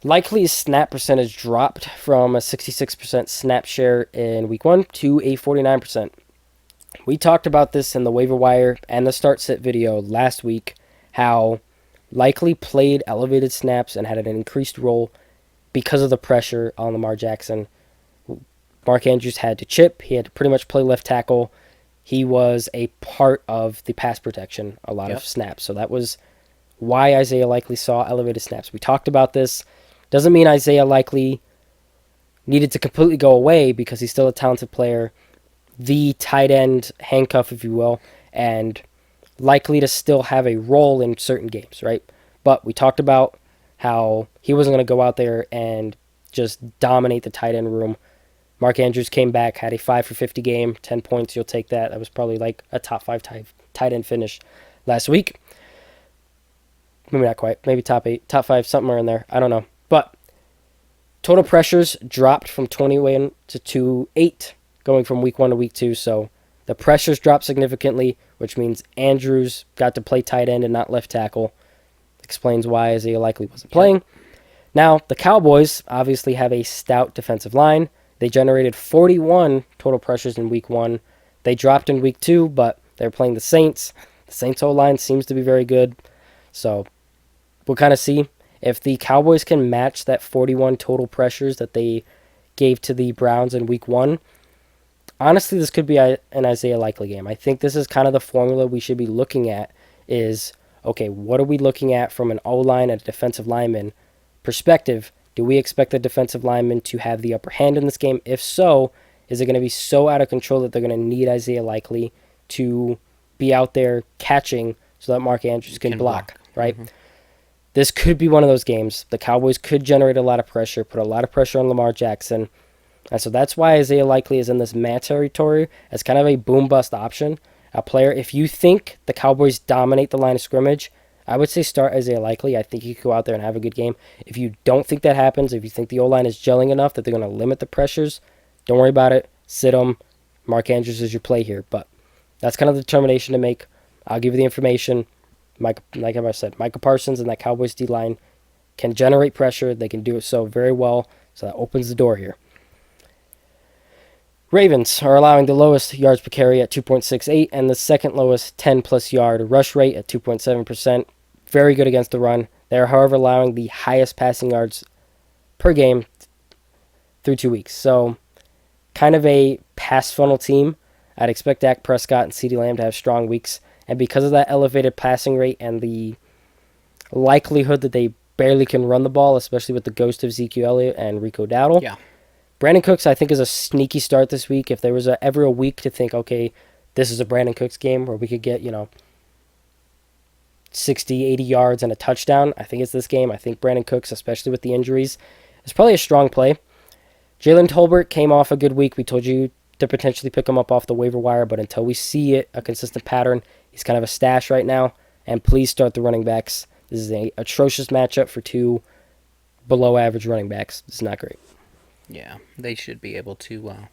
Likely snap percentage dropped from a 66% snap share in week 1 to a 49%. We talked about this in the waiver wire and the start sit video last week, how likely played elevated snaps and had an increased role because of the pressure on Lamar Jackson. Mark Andrews had to chip. He had to pretty much play left tackle. He was a part of the pass protection, a lot of snaps. So that was why Isaiah Likely saw elevated snaps. We talked about this. Doesn't mean Isaiah Likely needed to completely go away because he's still a talented player. The tight end handcuff, if you will, and likely to still have a role in certain games, right? But we talked about how he wasn't going to go out there and just dominate the tight end room. Mark Andrews came back, had a 5 for 50 game, 10 points, you'll take that. That was probably like a top 5 tight end finish last week. Maybe not quite, maybe top 8, top 5, somewhere in there. I don't know. But total pressures dropped from 21 to 8 going from week 1 to week 2. So the pressures dropped significantly, which means Andrews got to play tight end and not left tackle. Explains why Isaiah Likely wasn't playing. Now, the Cowboys obviously have a stout defensive line. They generated 41 total pressures in week 1. They dropped in week 2, but they're playing the Saints. The Saints' O-line seems to be very good. So we'll kind of see if the Cowboys can match that 41 total pressures that they gave to the Browns in week 1. Honestly, this could be an Isaiah Likely game. I think this is kind of the formula we should be looking at is, okay, what are we looking at from an O-line and a defensive lineman perspective? Do we expect the defensive lineman to have the upper hand in this game? If so, is it going to be so out of control that they're going to need Isaiah Likely to be out there catching so that Mark Andrews can block, right? Mm-hmm. This could be one of those games. The Cowboys could generate a lot of pressure, put a lot of pressure on Lamar Jackson. And so that's why Isaiah Likely is in this Matt territory as kind of a boom-bust option. A player, if you think the Cowboys dominate the line of scrimmage, I would say start Isaiah Likely. I think he could go out there and have a good game. If you don't think that happens, if you think the O-line is gelling enough that they're going to limit the pressures, don't worry about it. Sit him. Mark Andrews is your play here. But that's kind of the determination to make. I'll give you the information. Like I said, Micah Parsons and that Cowboys D-line can generate pressure. They can do it so very well. So that opens the door here. Ravens are allowing the lowest yards per carry at 2.68 and the second lowest 10-plus yard rush rate at 2.7%. Very good against the run. They are, however, allowing the highest passing yards per game through 2 weeks. So, kind of a pass funnel team. I'd expect Dak Prescott and CeeDee Lamb to have strong weeks. And because of that elevated passing rate and the likelihood that they barely can run the ball, especially with the ghost of Ezekiel Elliott and Rico Dowdle, Brandon Cooks, I think, is a sneaky start this week. If there was ever a week to think, okay, this is a Brandon Cooks game where we could get, 60, 80 yards and a touchdown, I think it's this game. I think Brandon Cooks, especially with the injuries, is probably a strong play. Jalen Tolbert came off a good week. We told you to potentially pick him up off the waiver wire, but until we see a consistent pattern, he's kind of a stash right now. And please start the running backs. This is an atrocious matchup for two below-average running backs. It's not great. Yeah, they should be able to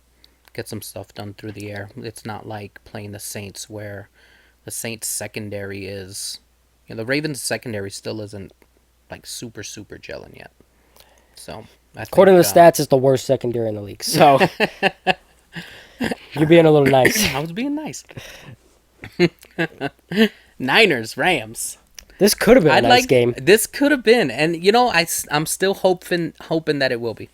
get some stuff done through the air. It's not like playing the Saints where the Saints secondary is. The Ravens secondary still isn't like super gelling yet. So according to the stats, it's the worst secondary in the league. So you're being a little nice. I was being nice. Niners, Rams. This could have been a nice game. This could have been, and I'm still hoping that it will be.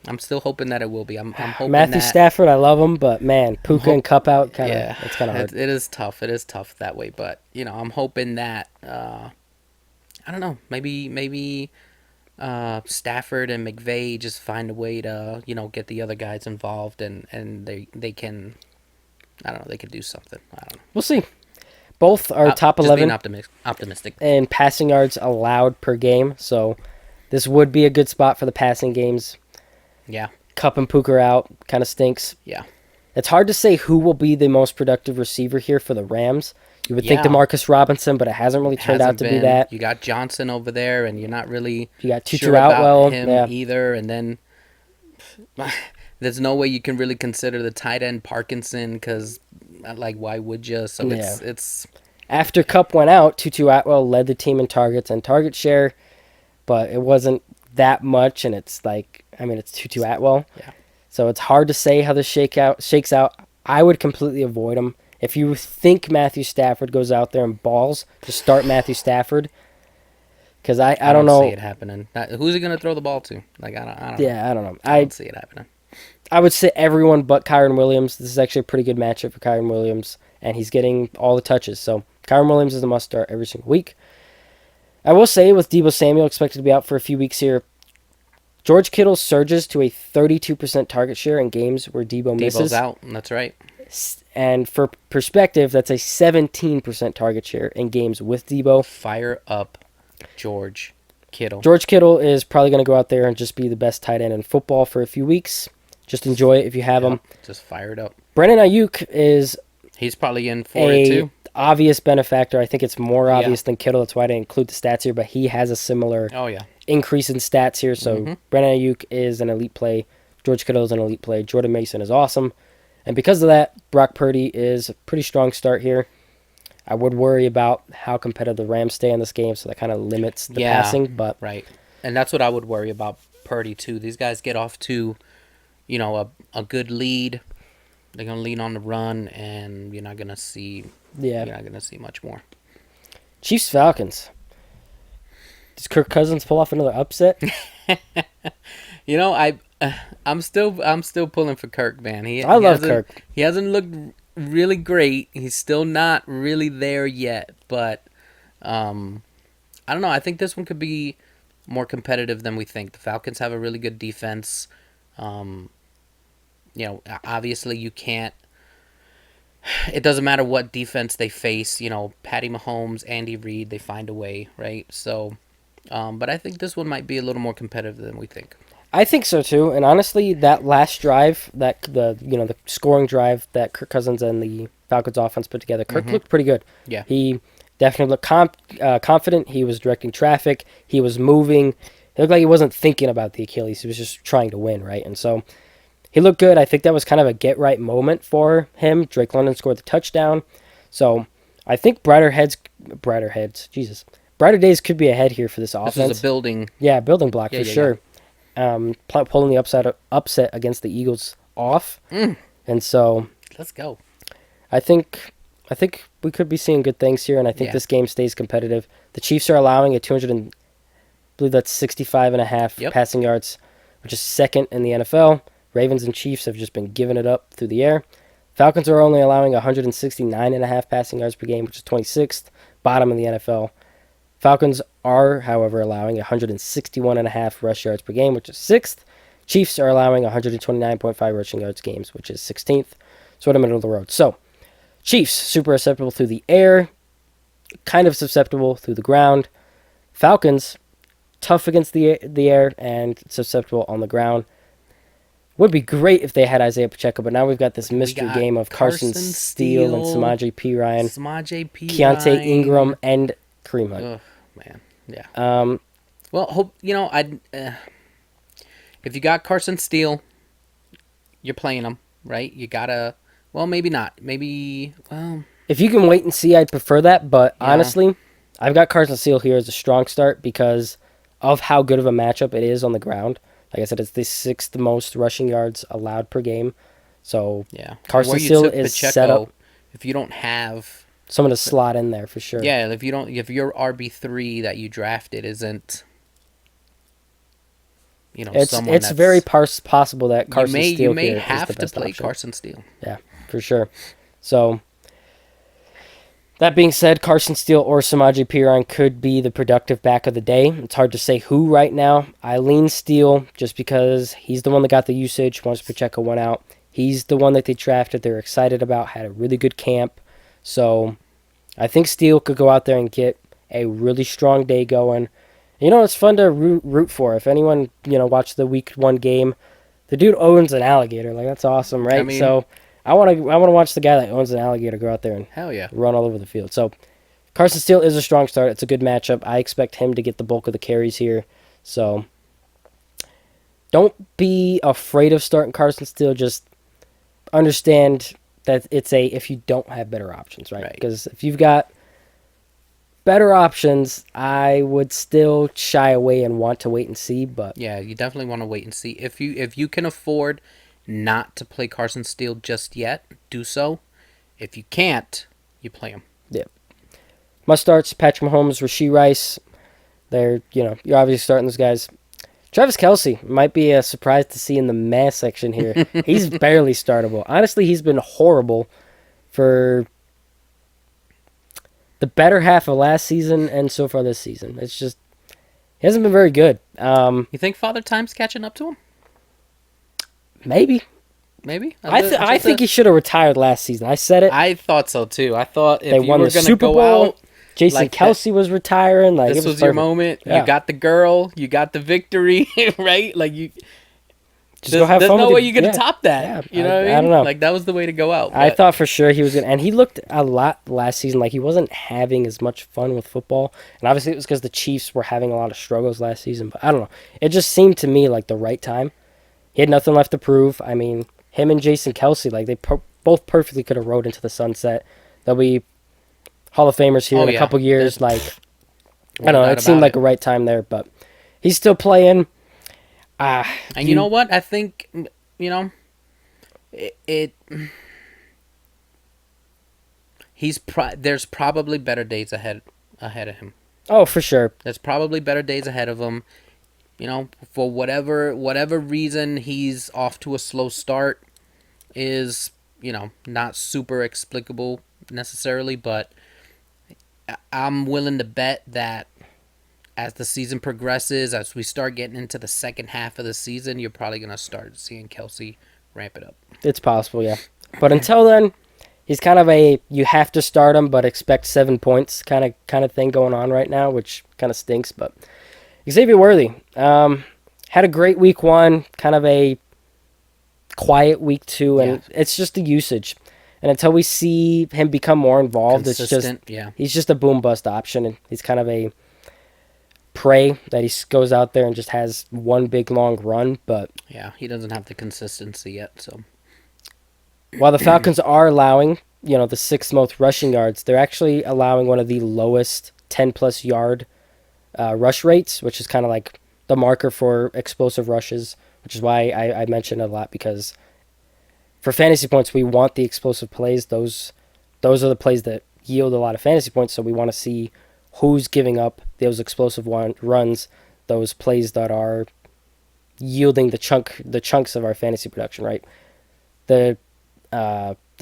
I'm hoping Matthew Stafford, I love him, but man, Puka and Cup out, it's kind of hard. It is tough. It is tough that way, but I'm hoping that I don't know, maybe Stafford and McVay just find a way to get the other guys involved, and they can, I don't know, they can do something. I don't know. We'll see. Both are top 11 being optimistic. And passing yards allowed per game, so this would be a good spot for the passing games. Yeah. Cup and Puka are out, kind of stinks. Yeah. It's hard to say who will be the most productive receiver here for the Rams. You would think DeMarcus Robinson, but it hasn't really turned out to be that. You got Johnson over there, and you're not really sure about him either. And then there's no way you can really consider the tight end Parkinson because, why would you? So it's after Cup went out, Tutu Atwell led the team in targets and target share, but it wasn't that much, and it's Tutu Atwell. Yeah. So it's hard to say how this shakes out. I would completely avoid him. If you think Matthew Stafford goes out there and balls, just start Matthew Stafford. Because I don't know. See it happening. Who's he going to throw the ball to? I don't know. Yeah, I don't know. I don't see it happening. I would say everyone but Kyren Williams. This is actually a pretty good matchup for Kyren Williams, and he's getting all the touches. So Kyren Williams is a must-start every single week. I will say, with Deebo Samuel expected to be out for a few weeks here, George Kittle surges to a 32% target share in games where Deebo misses. Deebo's out, that's right. And for perspective, that's a 17% target share in games with Deebo. Fire up George Kittle. George Kittle is probably going to go out there and just be the best tight end in football for a few weeks. Just enjoy it if you have him. Just fire it up. Brandon Ayuk is... He's probably in for it too. Obvious benefactor. I think it's more obvious than Kittle. That's why I didn't include the stats here, but he has a similar increase in stats here. So Brandon Ayuk is an elite play. George Kittle is an elite play. Jordan Mason is awesome. And because of that, Brock Purdy is a pretty strong start here. I would worry about how competitive the Rams stay in this game, so that kind of limits the passing. But right. And that's what I would worry about Purdy too. These guys get off to, a good lead. They're gonna lean on the run, and you're not gonna see. You're not gonna see much more. Chiefs Falcons. Does Kirk Cousins pull off another upset? I'm still pulling for Kirk, man. I love Kirk. He hasn't looked really great. He's still not really there yet, but I don't know. I think this one could be more competitive than we think. The Falcons have a really good defense. Obviously you can't. It doesn't matter what defense they face. Patty Mahomes, Andy Reid, they find a way, right? So, but I think this one might be a little more competitive than we think. I think so too, and honestly, that last drive, the scoring drive that Kirk Cousins and the Falcons offense put together, Kirk looked pretty good. Yeah, he definitely looked confident. He was directing traffic. He was moving. It looked like he wasn't thinking about the Achilles. He was just trying to win, right? And so he looked good. I think that was kind of a get-right moment for him. Drake London scored the touchdown. So I think brighter days could be ahead here for this offense. This is a building block for sure. Pulling the upset against the Eagles off. And so let's go. I think we could be seeing good things here, and I think this game stays competitive. The Chiefs are allowing a 65.5 passing yards, which is second in the NFL. Ravens and Chiefs have just been giving it up through the air. Falcons are only allowing 169.5 passing yards per game, which is 26th, bottom in the NFL. Falcons are, however, allowing 161.5 rush yards per game, which is 6th. Chiefs are allowing 129.5 rushing yards games, which is 16th. Sort of middle of the road. So, Chiefs, super susceptible through the air, kind of susceptible through the ground. Falcons, tough against the air and susceptible on the ground. Would be great if they had Isaiah Pacheco, but now we've got this mystery game of Carson Steele and Samaje Perine, Keontae Ingram, and Kareem Hunt. Oh, man, yeah. Well, if you got Carson Steele, you're playing him, right? You gotta. Well, maybe not. Maybe. Well, If you can wait and see, I'd prefer that. But honestly, I've got Carson Steele here as a strong start because of how good of a matchup it is on the ground. Like I said, it's the 6th most rushing yards allowed per game. So Carson Steele is Pacheco, set up. If you don't have someone to slot in there for sure. Yeah, if your RB3 that you drafted isn't, it's very possible that Carson Steele you may have to play option. Carson Steele. Yeah, for sure. So that being said, Carson Steele or Samaje Perine could be the productive back of the day. It's hard to say who right now. I lean Steele just because he's the one that got the usage once Pacheco went out. He's the one that they drafted. They're excited about, had a really good camp. So I think Steele could go out there and get a really strong day going. It's fun to root for. If anyone, watched the week 1 game, the dude owns an alligator. Like, that's awesome, right? So I want to watch the guy that owns an alligator go out there and run all over the field. So Carson Steele is a strong start. It's a good matchup. I expect him to get the bulk of the carries here. So don't be afraid of starting Carson Steele. Just understand that it's if you don't have better options, right? Because if you've got better options, I would still shy away and want to wait and see. But yeah, you definitely want to wait and see. If you can afford not to play Carson Steele just yet, do so. If you can't, you play him. Yeah. Must starts: Patrick Mahomes, Rashee Rice. You're obviously starting those guys. Travis Kelce might be a surprise to see in the mass section here. He's barely startable. Honestly, he's been horrible for the better half of last season and so far this season. It's just, he hasn't been very good. You think Father Time's catching up to him? Maybe. I think he should have retired last season. I said it. I thought so too. I thought if they won the Super Bowl out, Jason Kelce was retiring. Like, this was your moment. Yeah. You got the girl. You got the victory. Right? Like, you just go have there's fun. No way you can top that. Yeah, you know what I mean? I don't know. Like, that was the way to go out. I thought for sure he was gonna, and he looked a lot last season like he wasn't having as much fun with football. And obviously it was because the Chiefs were having a lot of struggles last season. But I don't know. It just seemed to me like the right time. He had nothing left to prove. I mean, him and Jason Kelce, like, they both perfectly could have rode into the sunset. They'll be Hall of Famers here in a couple years. Like, I don't know. It seemed like a right time there, but he's still playing. And you know what? I think, there's probably better days ahead of him. Oh, for sure. There's probably better days ahead of him. For whatever reason he's off to a slow start is, not super explicable necessarily, but I'm willing to bet that as the season progresses, as we start getting into the second half of the season, you're probably going to start seeing Kelce ramp it up. It's possible, yeah. But until then, he's kind of you have to start him, but expect 7 points kind of thing going on right now, which kind of stinks. But Xavier Worthy had a great week 1, kind of a quiet week 2, and it's just the usage. And until we see him become more involved, consistent, he's just a boom bust option, and he's kind of a prey that he goes out there and just has one big long run. But yeah, he doesn't have the consistency yet. So while the Falcons are allowing, the 6th most rushing yards, they're actually allowing one of the lowest 10+ yard rush rates, which is kind of like the marker for explosive rushes, which is why I mention it a lot, because for fantasy points, we want the explosive plays. Those are the plays that yield a lot of fantasy points, so we want to see who's giving up those explosive runs, those plays that are yielding the chunks of our fantasy production, right? The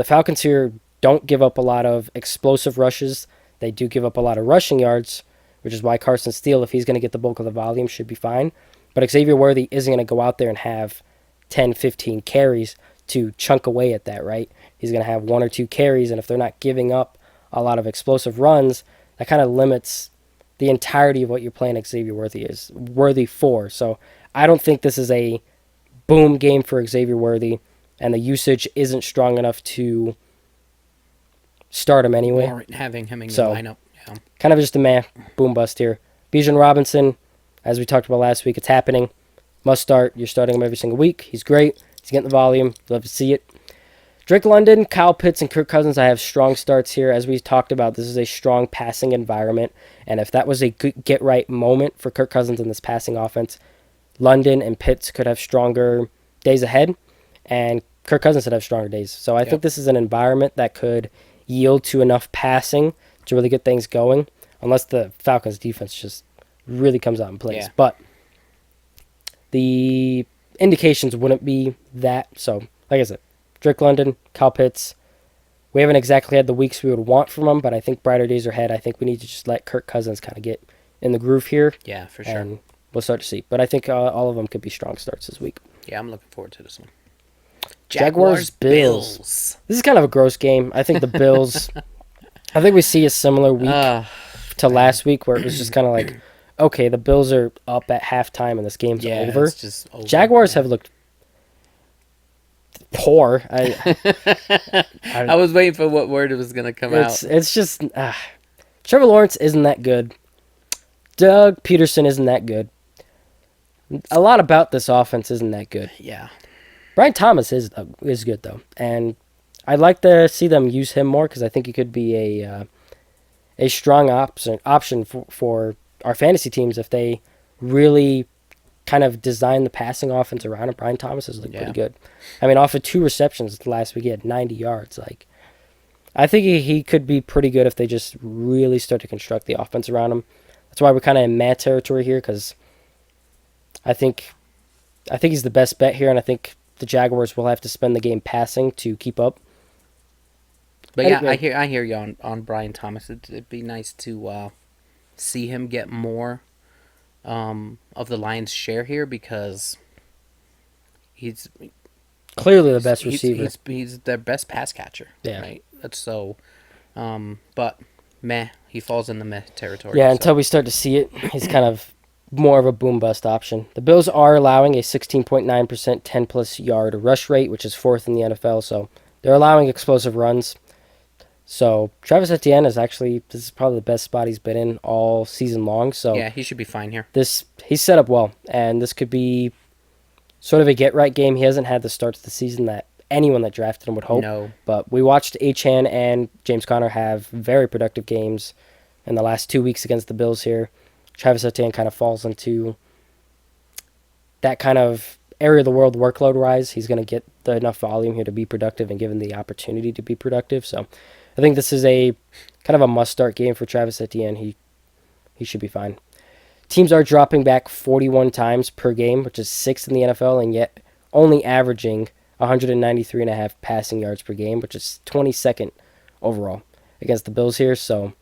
Falcons here don't give up a lot of explosive rushes. They do give up a lot of rushing yards, which is why Carson Steele, if he's going to get the bulk of the volume, should be fine. But Xavier Worthy isn't going to go out there and have 10, 15 carries to chunk away at that, right? He's going to have 1 or 2 carries, and if they're not giving up a lot of explosive runs, that kind of limits the entirety of what you're playing Xavier Worthy for. So I don't think this is a boom game for Xavier Worthy, and the usage isn't strong enough to start him anyway. Or having him in your lineup. Yeah. Kind of just a boom bust here. Bijan Robinson, as we talked about last week, it's happening. Must start. You're starting him every single week. He's great. He's getting the volume. Love to see it. Drake London, Kyle Pitts, and Kirk Cousins, I have strong starts here. As we talked about, this is a strong passing environment. And if that was a good get-right moment for Kirk Cousins in this passing offense, London and Pitts could have stronger days ahead, and Kirk Cousins could have stronger days. So I think this is an environment that could yield to enough passing to really get things going, unless the Falcons' defense just really comes out and plays. Yeah. But the indications wouldn't be that. So, like I said, Drake London, Kyle Pitts. We haven't exactly had the weeks we would want from them, but I think brighter days are ahead. I think we need to just let Kirk Cousins kind of get in the groove here. Yeah, for sure. And we'll start to see. But I think all of them could be strong starts this week. Yeah, I'm looking forward to this one. Jaguars Bills. This is kind of a gross game. I think the Bills, I think we see a similar week to last week where it was just kind of like, okay, the Bills are up at halftime and this game's over. It's just over. Jaguars have looked poor. I was waiting for what word it was going to come out. It's just, Trevor Lawrence isn't that good. Doug Peterson isn't that good. A lot about this offense isn't that good. Yeah. Brian Thomas is good, though. And I'd like to see them use him more because I think he could be a strong option for our fantasy teams if they really kind of design the passing offense around him. Brian Thomas has looked pretty good. I mean, off of 2 receptions last week, he had 90 yards. Like, I think he could be pretty good if they just really start to construct the offense around him. That's why we're kind of in mad territory here because I think he's the best bet here, and I think the Jaguars will have to spend the game passing to keep up. But yeah, I hear you on Brian Thomas. It'd be nice to see him get more of the Lions' share here because he's clearly the best receiver. He's their best pass catcher. Yeah. Right. That's so. But he falls in the meh territory. Yeah, until we start to see it, he's kind of more of a boom-bust option. The Bills are allowing a 16.9% 10-plus yard rush rate, which is 4th in the NFL, so they're allowing explosive runs. So Travis Etienne this is probably the best spot he's been in all season long. So yeah, he should be fine here. He's set up well, and this could be sort of a get-right game. He hasn't had the start to the season that anyone that drafted him would hope. No. But we watched Achane and James Conner have very productive games in the last 2 weeks against the Bills here. Travis Etienne kind of falls into that kind of area of the world workload rise. He's going to get enough volume here to be productive and given the opportunity to be productive. So I think this is a kind of a must-start game for Travis Etienne. He should be fine. Teams are dropping back 41 times per game, which is 6th in the NFL, and yet only averaging 193.5 passing yards per game, which is 22nd overall against the Bills here. So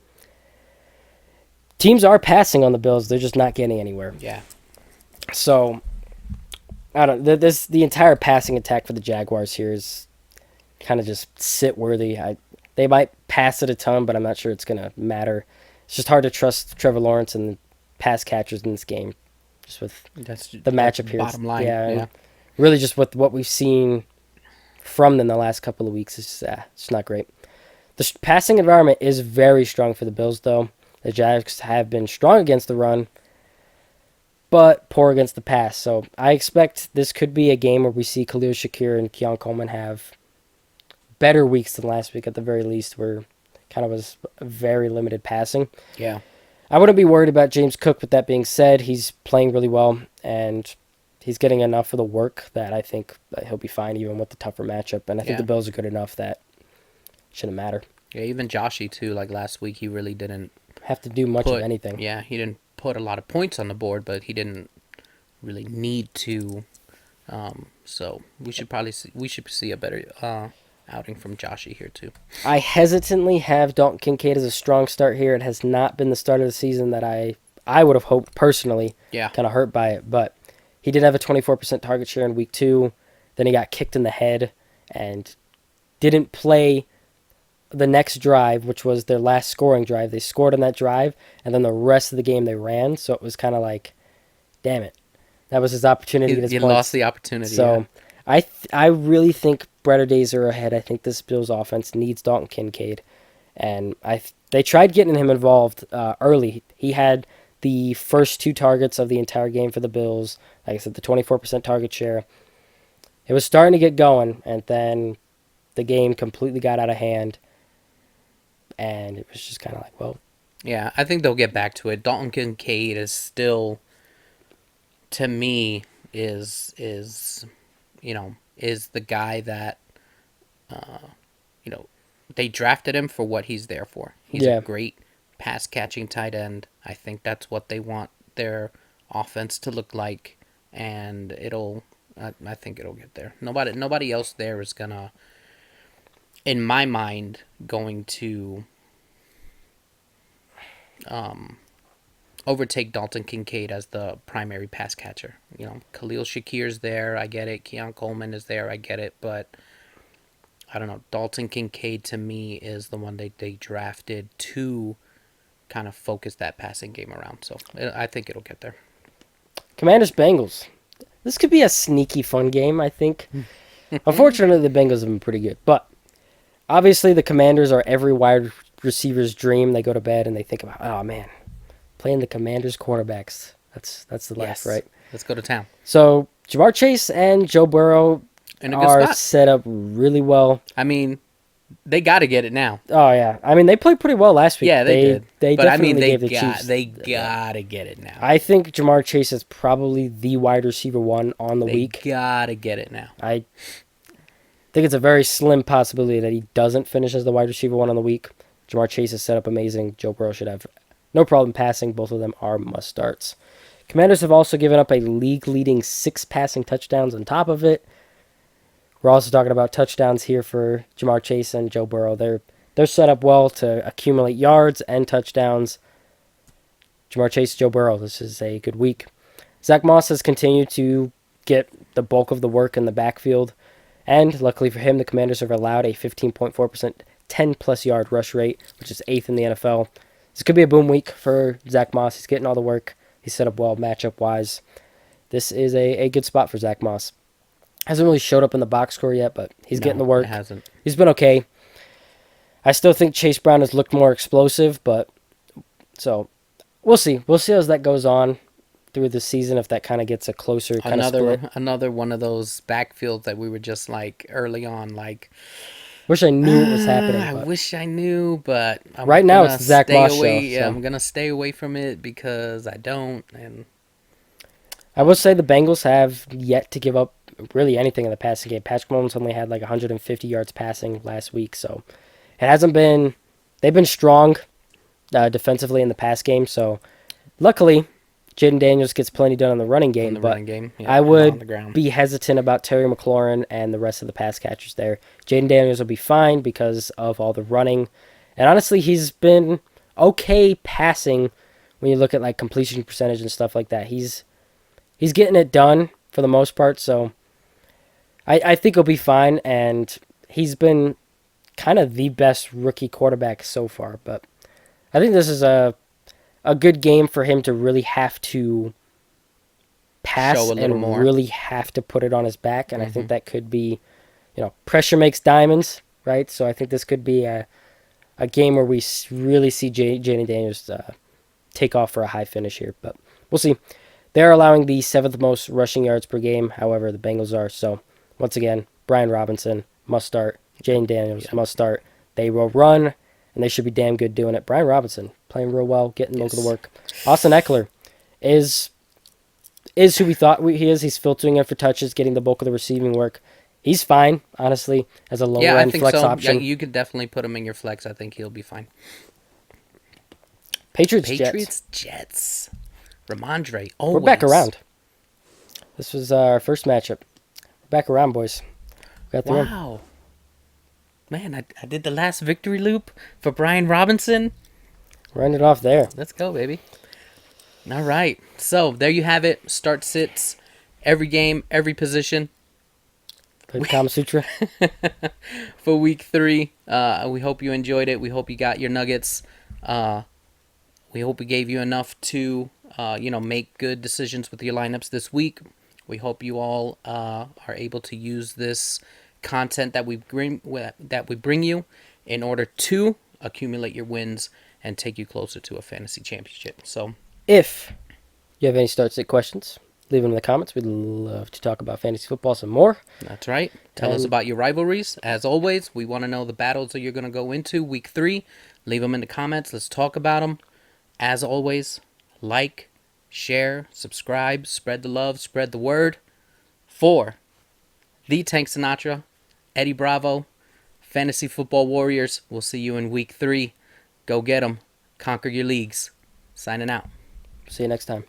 teams are passing on the Bills. They're just not getting anywhere. Yeah. So the entire passing attack for the Jaguars here is kind of just sit-worthy. They might pass it a ton, but I'm not sure it's going to matter. It's just hard to trust Trevor Lawrence and the pass catchers in this game, just with the matchup here. Bottom line, yeah. Really just with what we've seen from them the last couple of weeks, it's not great. The passing environment is very strong for the Bills, though. The Jags have been strong against the run, but poor against the pass. So I expect this could be a game where we see Khalil Shakir and Keon Coleman have better weeks than last week at the very least, where kind of was very limited passing. Yeah. I wouldn't be worried about James Cook, with that being said. He's playing really well, and he's getting enough of the work that I think that he'll be fine even with the tougher matchup. And I think the Bills are good enough that it shouldn't matter. Yeah, even Joshy, too. Like last week, he really didn't have to do much of anything. Yeah, he didn't put a lot of points on the board, but he didn't really need to. So we should see a better outing from Joshy here too. I hesitantly have Dalton Kincaid as a strong start here. It has not been the start of the season that I would have hoped personally. Yeah. Kind of hurt by it, but he did have a 24% target share in week 2. Then he got kicked in the head and didn't play the next drive, which was their last scoring drive. They scored on that drive, and then the rest of the game they ran. So it was kind of like, damn it, that was his opportunity. He lost the opportunity. So yeah. I really think brighter days are ahead. I think this Bills offense needs Dalton Kincaid, and they tried getting him involved early. He had the first 2 targets of the entire game for the Bills. Like I said, the 24% target share. It was starting to get going, and then the game completely got out of hand, and it was just kind of like, well. Yeah, I think they'll get back to it. Dalton Kincaid is still, to me, is the guy that, they drafted him for what he's there for. He's a great pass-catching tight end. I think that's what they want their offense to look like, and I think it'll get there. Nobody else there is gonna, in my mind, going to overtake Dalton Kincaid as the primary pass catcher. Khalil Shakir's there, I get it. Keon Coleman is there, I get it. But I don't know. Dalton Kincaid, to me, is the one they drafted to kind of focus that passing game around. So I think it'll get there. Commanders Bengals. This could be a sneaky fun game, I think. Unfortunately, the Bengals have been pretty good. But obviously, the Commanders are every wide receiver's dream. They go to bed and they think about, oh man, playing the Commanders quarterbacks. That's the life, right? Let's go to town. So Jamar Chase and Joe Burrow are set up really well. I mean, they got to get it now. Oh yeah, I mean they played pretty well last week. Yeah, they did. They but definitely I mean, gave the Chiefs. They got to get it now. I think Jamar Chase is probably the wide receiver one on the week. They got to get it now. I think it's a very slim possibility that he doesn't finish as the wide receiver one on the week. Jamar Chase is set up amazing. Joe Burrow should have no problem passing. Both of them are must starts. Commanders have also given up a league-leading 6 passing touchdowns on top of it. We're also talking about touchdowns here for Jamar Chase and Joe Burrow. They're set up well to accumulate yards and touchdowns. Jamar Chase, Joe Burrow, this is a good week. Zach Moss has continued to get the bulk of the work in the backfield. And luckily for him, the Commanders have allowed a 15.4% 10-plus yard rush rate, which is 8th in the NFL. This could be a boom week for Zach Moss. He's getting all the work. He's set up well matchup-wise. This is a good spot for Zach Moss. Hasn't really showed up in the box score yet, but he's getting the work. It hasn't. He's been okay. I still think Chase Brown has looked more explosive, but so we'll see. We'll see as that goes on through the season, if that kind of gets a closer kind of split. Another one of those backfields that we were just like early on, like. Wish I knew what was happening. I wish I knew, but right now it's the Zach Moss show. Yeah, so I'm gonna stay away from it because I don't. And I will say the Bengals have yet to give up really anything in the passing game. Patrick Mahomes only had like 150 yards passing last week, so it hasn't been. They've been strong defensively in the pass game. So luckily, Jaden Daniels gets plenty done in the running game. I would be hesitant about Terry McLaurin and the rest of the pass catchers there. Jaden Daniels will be fine because of all the running. And honestly, he's been okay passing when you look at like completion percentage and stuff like that. He's getting it done for the most part, so I think he'll be fine. And he's been kind of the best rookie quarterback so far. But I think this is a good game for him to really have to pass and more. Really have to put it on his back. And I think that could be, pressure makes diamonds, right? So I think this could be a game where we really see Jaden Daniels take off for a high finish here. But we'll see. They're allowing the 7th most rushing yards per game. However, the Bengals are. So once again, Brian Robinson must start. Jaden Daniels must start. They will run, and they should be damn good doing it. Brian Robinson playing real well, getting most of the work. Austin Eckler is who we thought he is. He's filtering in for touches, getting the bulk of the receiving work. He's fine, honestly, as a lower-end flex option. Yeah, you could definitely put him in your flex. I think he'll be fine. Patriots Jets. Ramondre Owens. We're back around. This was our first matchup. We're back around, boys. Wow. Man, I did the last victory loop for Brian Robinson. We're ending off there. Let's go, baby. All right. So, there you have it. Start sits. Every game, every position. Play the Kama Sutra. For week 3. We hope you enjoyed it. We hope you got your nuggets. We hope we gave you enough to, make good decisions with your lineups this week. We hope you all are able to use this content that we bring you in order to accumulate your wins and take you closer to a fantasy championship. So, if you have any start sit questions, Leave them in the comments. We'd love to talk about fantasy football some more. That's right. Tell us about your rivalries. As always, we want to know the battles that you're going to go into week 3. Leave them in the comments. Let's talk about them. As always, like, share, subscribe, spread the love, spread the word. For the Tank Sinatra, Eddie Bravo, Fantasy Football Warriors, we'll see you in week 3. Go get them. Conquer your leagues. Signing out. See you next time.